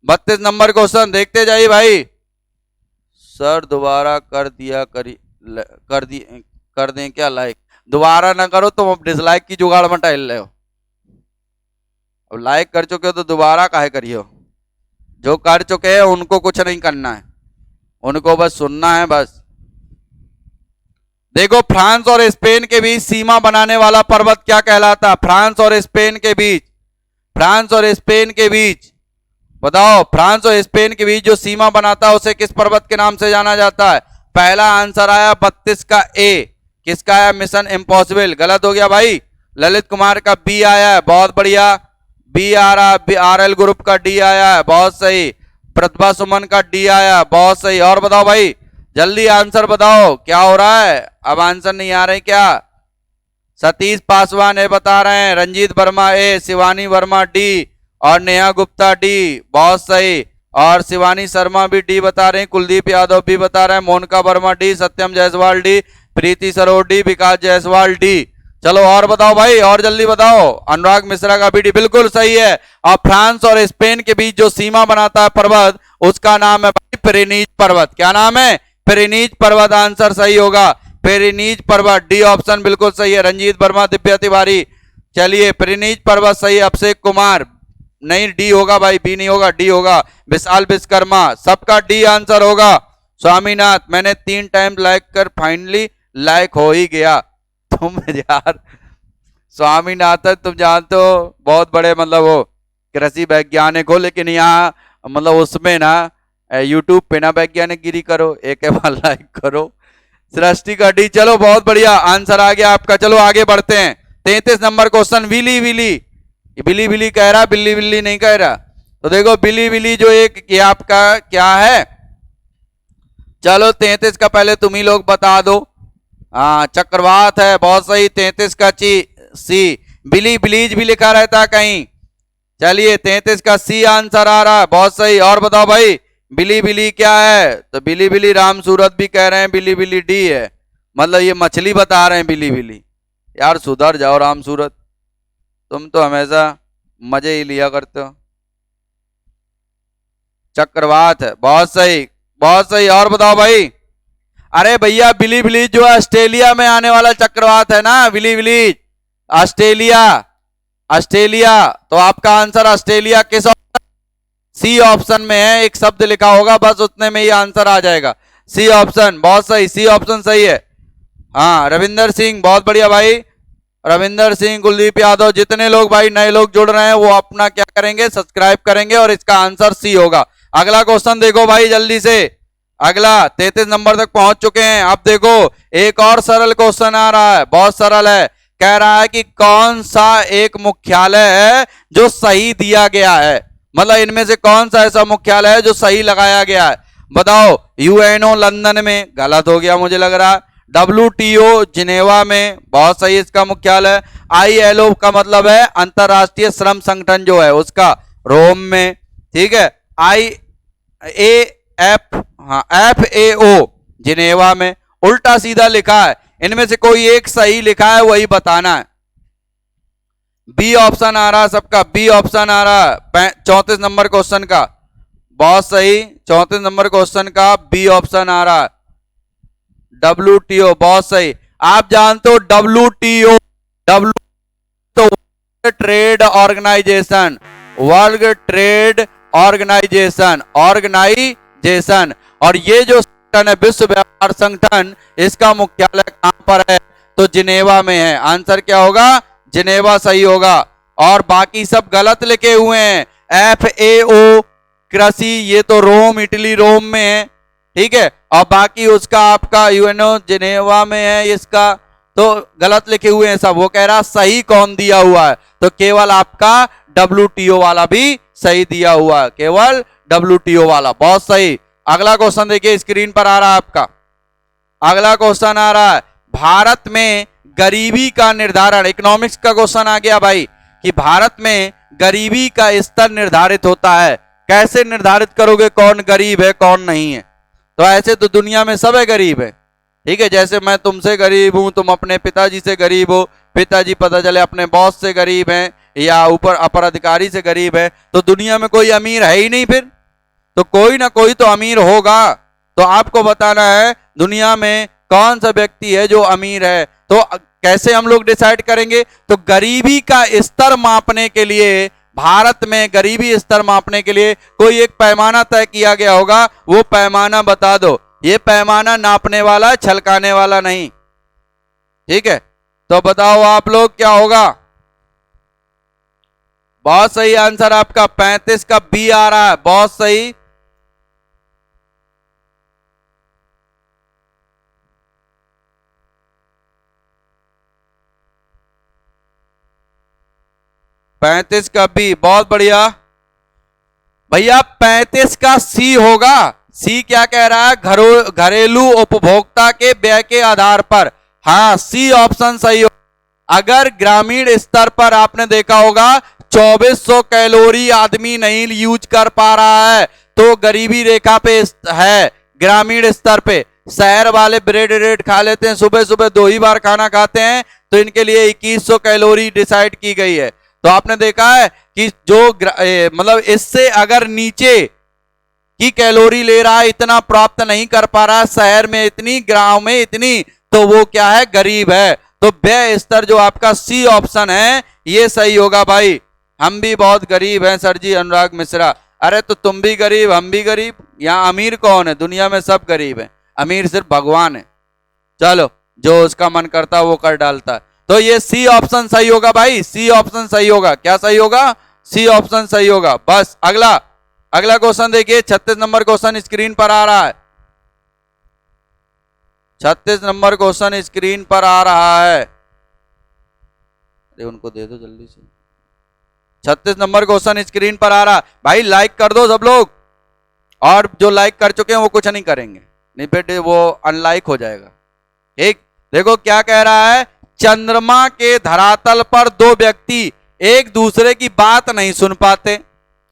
32 नंबर क्वेश्चन, देखते जाइए भाई। सर दोबारा कर दिया कर दें क्या लाइक? दोबारा ना करो तुम, अब डिसलाइक की जुगाड़ में टहल रहे हो। अब लाइक कर चुके हो तो दोबारा काहे करियो? जो कर चुके हैं उनको कुछ नहीं करना है, उनको बस सुनना है बस। देखो, फ्रांस और स्पेन के बीच सीमा बनाने वाला पर्वत क्या कहलाता है? फ्रांस और स्पेन के बीच, फ्रांस और स्पेन के बीच बताओ, फ्रांस और स्पेन के बीच जो सीमा बनाता है उसे किस पर्वत के नाम से जाना जाता है? पहला आंसर आया 32 का ए, किसका आया? मिशन इम्पॉसिबल, गलत हो गया भाई। ललित कुमार का बी आया है, बहुत बढ़िया, बी आ रहा, RL ग्रुप का डी आया है, बहुत सही। प्रतिभा सुमन का डी आया, बहुत सही। और बताओ भाई, जल्दी आंसर बताओ, क्या हो रहा है? अब आंसर नहीं आ रहे क्या? सतीश पासवान ए बता रहे हैं, रंजीत वर्मा ए, शिवानी वर्मा डी, और नेहा गुप्ता डी, बहुत सही। और शिवानी शर्मा भी डी बता रहे हैं, कुलदीप यादव भी बता रहे हैं, मोनिका वर्मा डी, सत्यम जायसवाल डी, प्रीति सरोज डी, विकास जायसवाल डी। चलो और बताओ भाई, और जल्दी बताओ। अनुराग मिश्रा का भी डी, बिल्कुल सही है। और फ्रांस और स्पेन के बीच जो सीमा बनाता है पर्वत, उसका नाम है भाई पिरेनीज पर्वत। क्या नाम है? पिरेनीज पर्वत, आंसर सही होगा पिरेनीज पर्वत, डी ऑप्शन बिल्कुल सही है। रंजीत वर्मा, दिव्या तिवारी, चलिए पिरेनीज पर्वत सही। अभिषेक कुमार, नहीं डी होगा भाई, बी नहीं होगा, डी होगा। विशाल विश्वकर्मा, सबका डी आंसर होगा। स्वामीनाथ, मैंने 3 टाइम लाइक कर फाइनली लाइक हो ही गया। तुम यार स्वामीनाथन, तुम जानते हो बहुत बड़े मतलब वो कृषि वैज्ञानिक हो, लेकिन यहाँ मतलब उसमें ना यूट्यूब पे ना वैज्ञानिक गिरी करो, एक बार लाइक करो। सृष्टि का डी, चलो बहुत बढ़िया, आंसर आ गया आपका। चलो आगे बढ़ते हैं। 33 नंबर क्वेश्चन, विली विली, बिली बिली कह रहा, बिल्ली बिल्ली नहीं कह रहा। तो देखो बिली बिली जो एक ये आपका क्या है? चलो 33 का पहले तुम ही लोग बता दो। हाँ, चक्रवात है, बहुत सही। 33 का सी, बिली बिलीज भी लिखा रहता है कहीं। चलिए 33 का सी आंसर आ रहा है, बहुत सही। और बताओ भाई, बिली बिली क्या है? तो बिली बिली राम सूरत भी कह रहे हैं बिली बिली डी है, मतलब ये मछली बता रहे हैं बिली बिली। यार सुधर जाओ राम सूरत, तुम तो हमेशा मजे ही लिया करते हो। चक्रवात है, बहुत सही, बहुत सही। और बताओ भाई, अरे भैया बिली विलीज जो है ऑस्ट्रेलिया में आने वाला चक्रवात है ना, बिली विलीज, ऑस्ट्रेलिया, ऑस्ट्रेलिया। तो आपका आंसर ऑस्ट्रेलिया किस ऑप्शन? सी ऑप्शन में है, एक शब्द लिखा होगा बस, उतने में ही आंसर आ जाएगा। सी ऑप्शन, बहुत सही, सी ऑप्शन सही है। हाँ, रविंदर सिंह, बहुत बढ़िया भाई, रविंदर सिंह, कुलदीप यादव, जितने लोग भाई नए लोग जुड़ रहे हैं वो अपना क्या करेंगे? सब्सक्राइब करेंगे, और इसका आंसर सी होगा। अगला क्वेश्चन देखो भाई जल्दी से, अगला 33 नंबर तक पहुंच चुके हैं। अब देखो एक और सरल क्वेश्चन आ रहा है, बहुत सरल है। कह रहा है कि कौन सा एक मुख्यालय है जो सही दिया गया है? मतलब इनमें से कौन सा ऐसा मुख्यालय है जो सही लगाया गया है? बताओ। यूएनओ लंदन में, गलत हो गया मुझे लग रहा है। WTO जिनेवा में, बहुत सही इसका मुख्यालय। ILO का मतलब है अंतरराष्ट्रीय श्रम संगठन जो है उसका, रोम में, ठीक है। FAO जिनेवा में। उल्टा सीधा लिखा है, इनमें से कोई एक सही लिखा है वही बताना है। बी ऑप्शन आ रहा है सबका, बी ऑप्शन आ रहा है 34 नंबर क्वेश्चन का, बहुत सही। 34 नंबर क्वेश्चन का बी ऑप्शन आ रहा है। WTO, बहुत सही। आप जानते हो WTO, trade organisation, world trade organisation, organisation. और ये जो संगठन है विश्व व्यापार संगठन, इसका मुख्यालय कहां पर है? तो जिनेवा में है। आंसर क्या होगा? जिनेवा सही होगा। और बाकी सब गलत लिखे हुए हैं। FAO कृषि, ये तो रोम, इटली, रोम में है, ठीक है। और बाकी उसका आपका यूएनओ जिनेवा में है, इसका तो गलत लिखे हुए हैं सब। वो कह रहा सही कौन दिया हुआ है? तो केवल आपका WTO वाला भी सही दिया हुआ है, केवल WTO वाला, बहुत सही। अगला क्वेश्चन देखिए, स्क्रीन पर आ रहा है आपका। अगला क्वेश्चन आ रहा है, भारत में गरीबी का निर्धारण, इकोनॉमिक्स का क्वेश्चन आ गया भाई, कि भारत में गरीबी का स्तर निर्धारित होता है। कैसे निर्धारित करोगे कौन गरीब है कौन नहीं है? तो ऐसे तो दुनिया में सब है गरीब है, ठीक है, जैसे मैं तुमसे गरीब हूं, तुम अपने पिताजी से गरीब हो, पिताजी पता चले अपने बॉस से गरीब हैं या ऊपर अपर अधिकारी से गरीब है, तो दुनिया में कोई अमीर है ही नहीं फिर, तो कोई ना कोई तो अमीर होगा। तो आपको बताना है दुनिया में कौन सा व्यक्ति है जो अमीर है। तो कैसे हम लोग डिसाइड करेंगे? तो गरीबी का स्तर मापने के लिए, भारत में गरीबी स्तर मापने के लिए कोई एक पैमाना तय किया गया होगा, वो पैमाना बता दो। ये पैमाना नापने वाला, छलकाने वाला नहीं। ठीक है, तो बताओ आप लोग क्या होगा? बहुत सही आंसर आपका 35 का बी आ रहा है, बहुत सही। पैंतीस का बी, बहुत बढ़िया भैया। 35 का सी होगा। सी क्या कह रहा है? घरेलू उपभोक्ता के व्यय के आधार पर। हाँ, सी ऑप्शन सही हो। अगर ग्रामीण स्तर पर आपने देखा होगा 2400 कैलोरी आदमी नहीं यूज कर पा रहा है, तो गरीबी रेखा पे है। ग्रामीण स्तर पे शहर वाले ब्रेड रेड खा लेते हैं, सुबह सुबह 2 ही बार खाना खाते हैं, तो इनके लिए 2100 कैलोरी डिसाइड की गई है। तो आपने देखा है कि जो मतलब इससे अगर नीचे की कैलोरी ले रहा है, इतना प्राप्त नहीं कर पा रहा, शहर में इतनी, गांव में इतनी, तो वो क्या है? गरीब है। तो व्यय स्तर जो आपका सी ऑप्शन है ये सही होगा भाई। हम भी बहुत गरीब हैं सर जी, अनुराग मिश्रा। अरे तो तुम भी गरीब, हम भी गरीब। यहाँ अमीर कौन है? दुनिया में सब गरीब है, अमीर सिर्फ भगवान है। चलो, जो उसका मन करता है वो कर डालता है। तो ये सी ऑप्शन सही होगा भाई, सी ऑप्शन सही होगा। क्या सही होगा? सी ऑप्शन सही होगा। बस अगला क्वेश्चन देखिए, 36 नंबर क्वेश्चन स्क्रीन पर आ रहा है। 36 नंबर क्वेश्चन स्क्रीन पर आ रहा है। अरे उनको दे दो जल्दी से। 36 नंबर क्वेश्चन स्क्रीन पर आ रहा है भाई, लाइक कर दो सब लोग। और जो लाइक कर चुके हैं वो कुछ नहीं करेंगे, नहीं बेटे वो अनलाइक हो जाएगा। ठीक, देखो क्या कह रहा है। चंद्रमा के धरातल पर 2 व्यक्ति एक दूसरे की बात नहीं सुन पाते।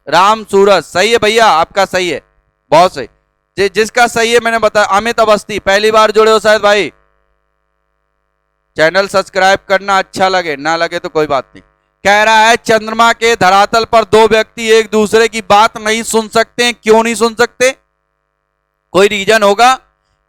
राम सूरज, सही है भैया, आपका सही है, बहुत सही। जिसका सही है मैंने बताया, अमित अवस्थी, पहली बार जुड़े हो शायद भाई। चैनल सब्सक्राइब करना, अच्छा लगे ना लगे तो कोई बात नहीं। कह रहा है चंद्रमा के धरातल पर 2 व्यक्ति एक दूसरे की बात नहीं सुन सकते। क्यों नहीं सुन सकते? कोई रीजन होगा,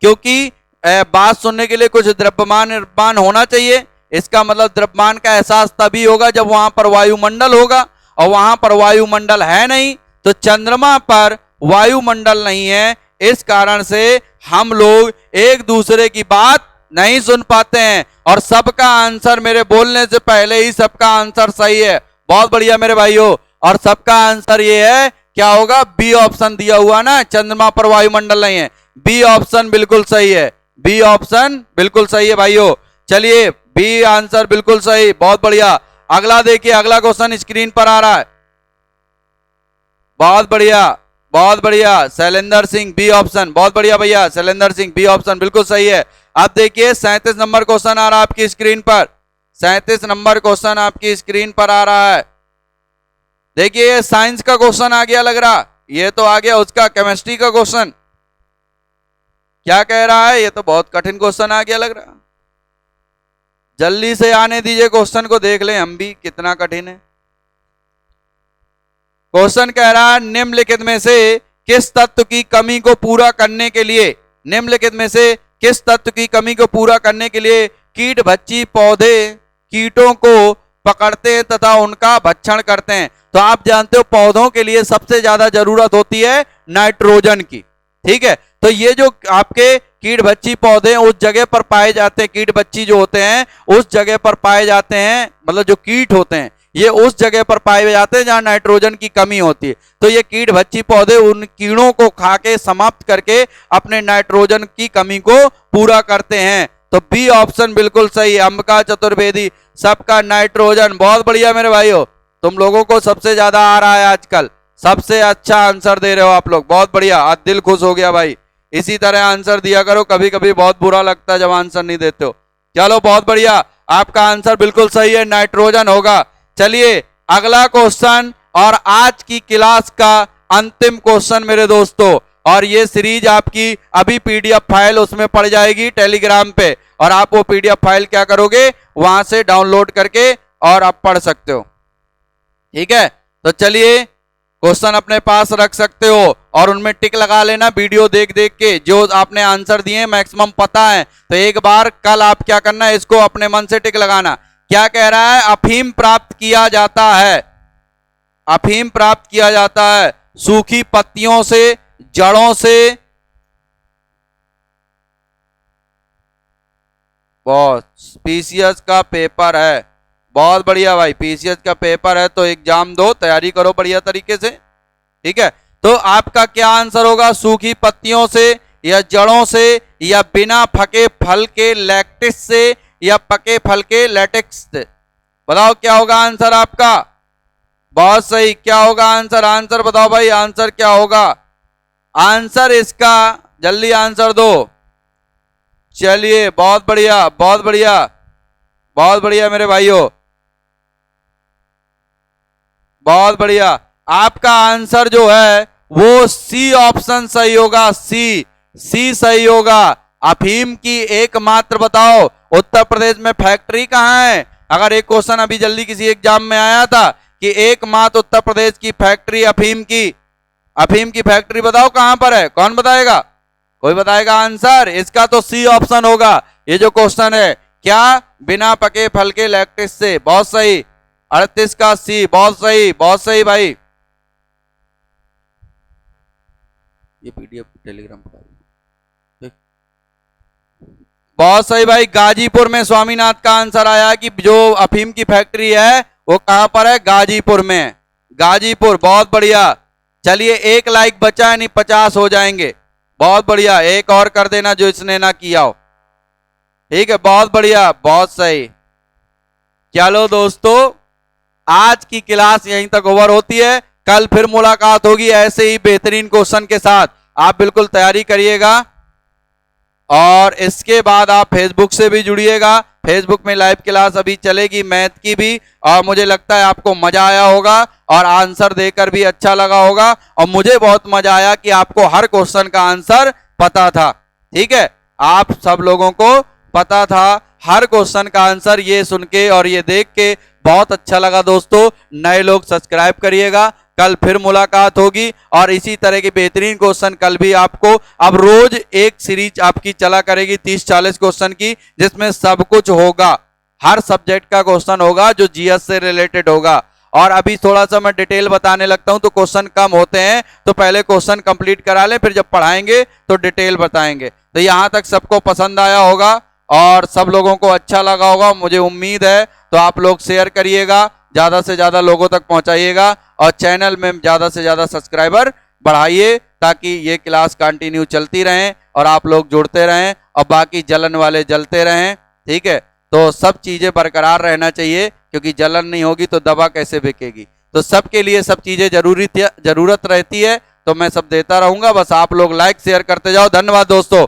क्योंकि बात सुनने के लिए कुछ द्रव्यमान निर्माण होना चाहिए। इसका मतलब द्रव्यमान का एहसास तभी होगा जब वहां पर वायुमंडल होगा, और वहां पर वायुमंडल है नहीं। तो चंद्रमा पर वायुमंडल नहीं है, इस कारण से हम लोग एक दूसरे की बात नहीं सुन पाते हैं। और सबका आंसर, मेरे बोलने से पहले ही सबका आंसर सही है, बहुत बढ़िया मेरे भाइयों। और सबका आंसर ये है, क्या होगा? बी ऑप्शन दिया हुआ ना, चंद्रमा पर वायुमंडल नहीं है। बी ऑप्शन बिल्कुल सही है, बी ऑप्शन बिल्कुल सही है भाइयों। चलिए, बी आंसर बिल्कुल सही, बहुत बढ़िया। अगला देखिए, अगला क्वेश्चन स्क्रीन पर आ रहा है। बहुत बढ़िया, बहुत बढ़िया, शैलेंद्र सिंह, बी ऑप्शन, बहुत बढ़िया भैया, शैलेंद्र सिंह, बी ऑप्शन बिल्कुल सही है। अब देखिए 37 नंबर क्वेश्चन आ रहा है आपकी स्क्रीन पर। 37 नंबर क्वेश्चन आपकी स्क्रीन पर आ रहा है। देखिए ये साइंस का क्वेश्चन आ गया लग रहा, ये तो आ गया उसका केमिस्ट्री का क्वेश्चन। क्या कह रहा है? ये तो बहुत कठिन क्वेश्चन आ गया लग रहा। जल्दी से आने दीजिए, क्वेश्चन को देख लें हम भी कितना कठिन है। क्वेश्चन कह रहा है निम्नलिखित में से किस तत्व की कमी को पूरा करने के लिए, निम्नलिखित में से किस तत्व की कमी को पूरा करने के लिए कीट भक्षी पौधे कीटों को पकड़ते हैं तथा उनका भक्षण करते हैं। तो आप जानते हो पौधों के लिए सबसे ज्यादा जरूरत होती है नाइट्रोजन की। ठीक है, तो ये जो आपके कीट भक्षी पौधे उस जगह पर पाए जाते हैं, कीट भक्षी जो होते हैं उस जगह पर पाए जाते हैं, मतलब जो कीट होते हैं ये उस जगह पर पाए जाते हैं जहां नाइट्रोजन की कमी होती है। तो ये कीट भक्षी पौधे उन कीड़ों को खा के समाप्त करके अपने नाइट्रोजन की कमी को पूरा करते हैं। तो बी ऑप्शन बिल्कुल सही है, अंबिका चतुर्वेदी, सबका नाइट्रोजन। बहुत बढ़िया मेरे भाइयों, तुम लोगों को सबसे ज्यादा आ रहा है आजकल, सबसे अच्छा आंसर दे रहे हो आप लोग, बहुत बढ़िया, आज दिल खुश हो गया भाई। इसी तरह आंसर दिया करो, कभी कभी बहुत बुरा लगता है जब आंसर नहीं देते हो। चलो बहुत बढ़िया, आपका आंसर बिल्कुल सही है, नाइट्रोजन होगा। चलिए अगला क्वेश्चन और आज की क्लास का अंतिम क्वेश्चन मेरे दोस्तों, और ये सीरीज आपकी अभी पीडीएफ फाइल उसमें पड़ जाएगी टेलीग्राम पे, और आप वो पीडीएफ फाइल क्या करोगे, वहां से डाउनलोड करके और आप पढ़ सकते हो। ठीक है, तो चलिए क्वेश्चन अपने पास रख सकते हो और उनमें टिक लगा लेना वीडियो देख देख के, जो आपने आंसर दिए मैक्सिमम पता है। तो एक बार कल आप क्या करना है, इसको अपने मन से टिक लगाना। क्या कह रहा है, अफीम प्राप्त किया जाता है, अफीम प्राप्त किया जाता है सूखी पत्तियों से, जड़ों से। बहुत पीसीएस का पेपर है, बहुत बढ़िया भाई, पीसीएस का पेपर है तो एग्जाम दो, तैयारी करो बढ़िया तरीके से। ठीक है, तो आपका क्या आंसर होगा, सूखी पत्तियों से या जड़ों से या बिना पके फल के लैक्टिस से या पके फल के लेटेक्स से। बताओ क्या होगा आंसर आपका। बहुत सही, क्या होगा आंसर, आंसर बताओ भाई, आंसर क्या होगा। आंसर इसका जल्दी आंसर दो। चलिए बहुत बढ़िया, बहुत बढ़िया, बहुत बढ़िया मेरे भाइयों, बहुत बढ़िया। आपका आंसर जो है वो सी ऑप्शन सही होगा, सी, सी सही होगा। अफीम की एकमात्र बताओ उत्तर प्रदेश में फैक्ट्री कहां है। अगर एक क्वेश्चन अभी जल्दी किसी एग्जाम में आया था कि एकमात्र उत्तर प्रदेश की फैक्ट्री अफीम की, अफीम की फैक्ट्री बताओ कहां पर है, कौन बताएगा, कोई बताएगा आंसर। इसका तो सी ऑप्शन होगा। ये जो क्वेश्चन है क्या, बिना पके फल के लैक्टिस से, बहुत सही। 38 का सी, बहुत सही, बहुत सही भाई। ये पीडीएफ टेलीग्राम पर बहुत सही भाई। गाजीपुर में स्वामीनाथ का आंसर आया कि जो अफीम की फैक्ट्री है वो कहां पर है, गाजीपुर में, गाजीपुर, बहुत बढ़िया। चलिए एक लाइक बचा है, नहीं 50 हो जाएंगे, बहुत बढ़िया। एक और कर देना जो इसने ना किया हो। ठीक है, बहुत बढ़िया, बहुत सही। चलो दोस्तों, आज की क्लास यहीं तक ओवर होती है। कल फिर मुलाकात होगी ऐसे ही बेहतरीन क्वेश्चन के साथ। आप बिल्कुल तैयारी करिएगा और इसके बाद आप फेसबुक से भी जुड़िएगा। फेसबुक में लाइव क्लास अभी चलेगी मैथ की भी, और मुझे लगता है आपको मजा आया होगा और आंसर देकर भी अच्छा लगा होगा। और मुझे बहुत मजा आया कि आपको हर क्वेश्चन का आंसर पता था। ठीक है, आप सब लोगों को पता था हर क्वेश्चन का आंसर। ये सुन के और ये देख के बहुत अच्छा लगा दोस्तों। नए लोग सब्सक्राइब करिएगा, कल फिर मुलाकात होगी और इसी तरह के बेहतरीन क्वेश्चन कल भी आपको। अब रोज एक सीरीज आपकी चला करेगी 30-40 क्वेश्चन की, जिसमें सब कुछ होगा, हर सब्जेक्ट का क्वेश्चन होगा जो जीएस से रिलेटेड होगा। और अभी थोड़ा सा मैं डिटेल बताने लगता हूं तो क्वेश्चन कम होते हैं, तो पहले क्वेश्चन कंप्लीट करा लें, फिर जब पढ़ाएंगे तो डिटेल बताएंगे। तो यहां तक सबको पसंद आया होगा और सब लोगों को अच्छा लगा होगा, मुझे उम्मीद है। तो आप लोग शेयर करिएगा, ज्यादा से ज्यादा लोगों तक पहुंचाइएगा और चैनल में ज्यादा से ज्यादा सब्सक्राइबर बढ़ाइए, ताकि ये क्लास कंटिन्यू चलती रहें और आप लोग जुड़ते रहें और बाकी जलन वाले जलते रहें। ठीक है, तो सब चीजें बरकरार रहना चाहिए, क्योंकि जलन नहीं होगी तो दवा कैसे बिकेगी। तो सबके लिए सब चीजें जरूरत रहती है, तो मैं सब देता रहूंगा। बस आप लोग लाइक शेयर करते जाओ। धन्यवाद दोस्तों।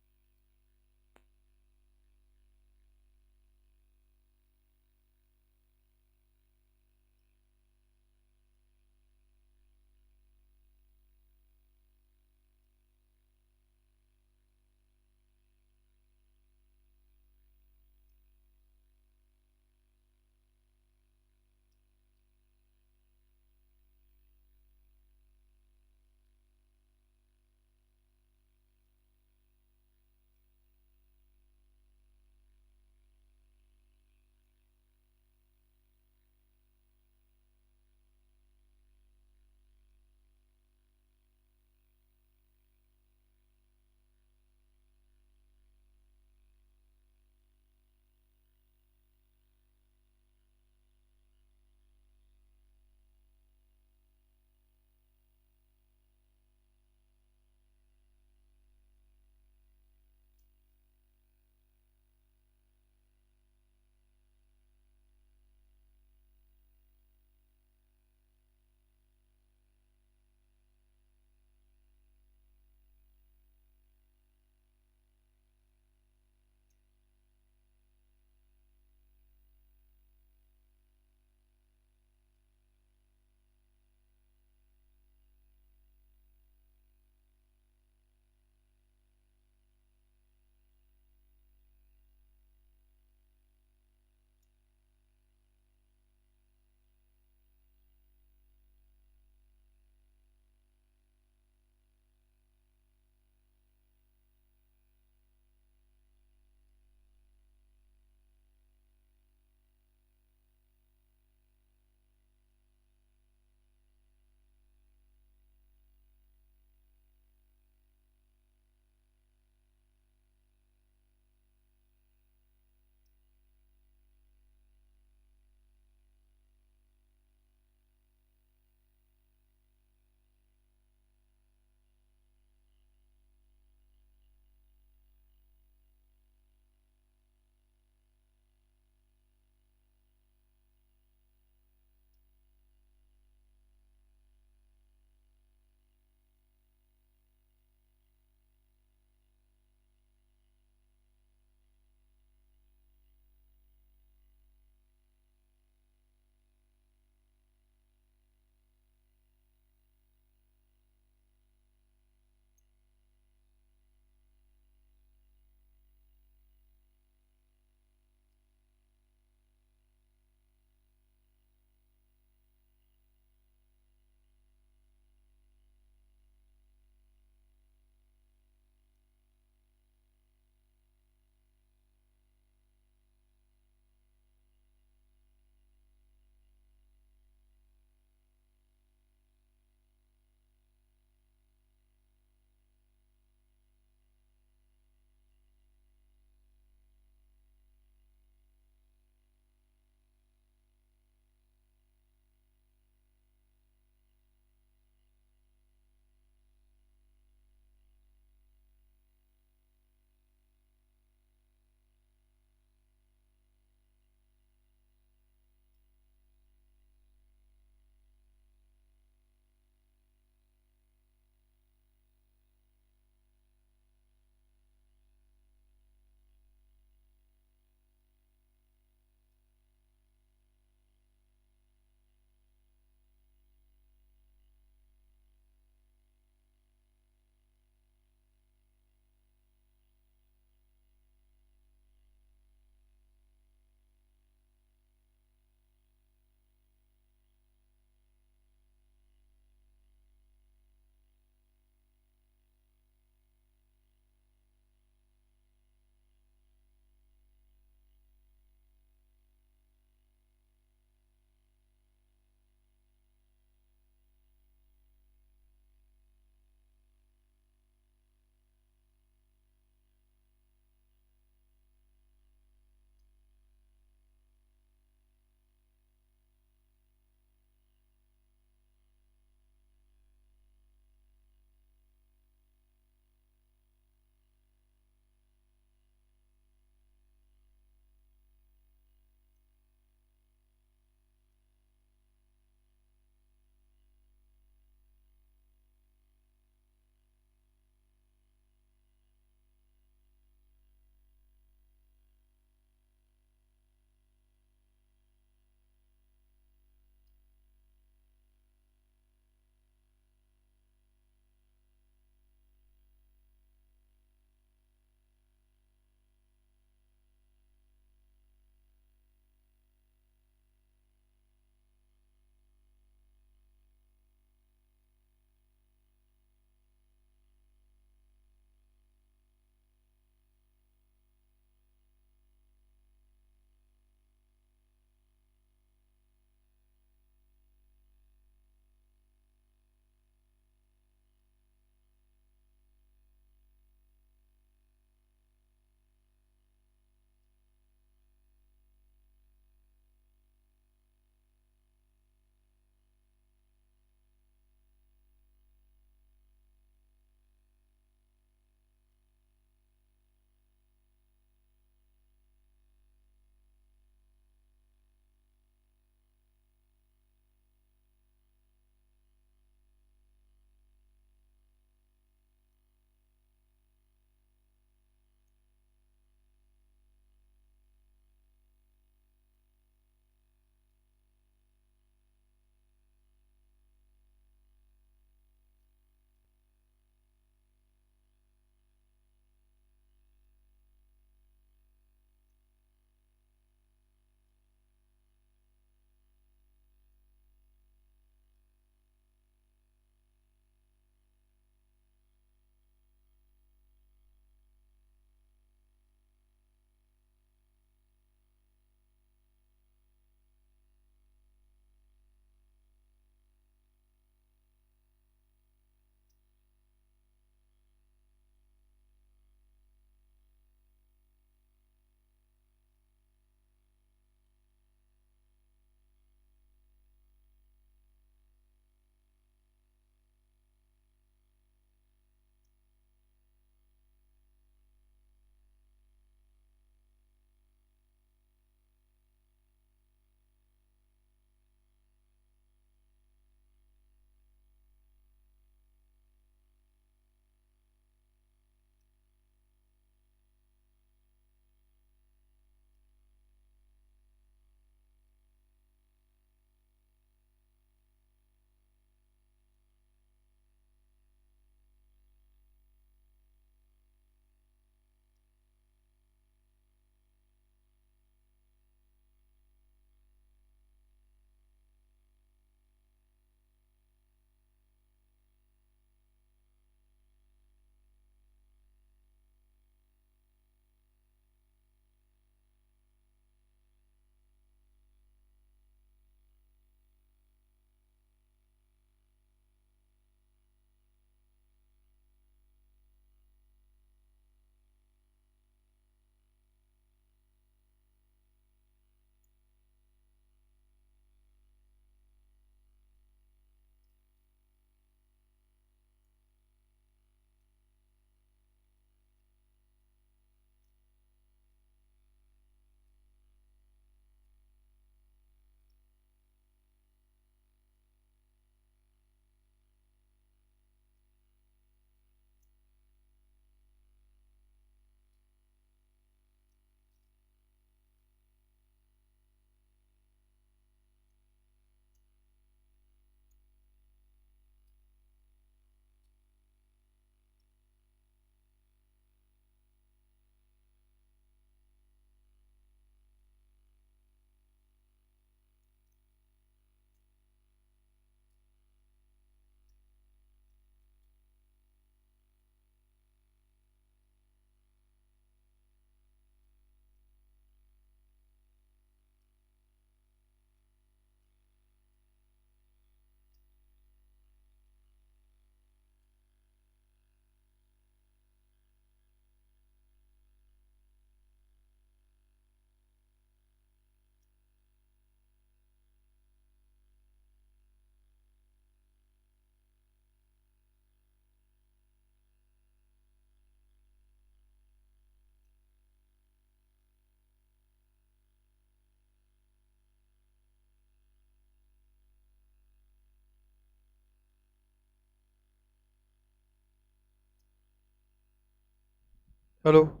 हेलो।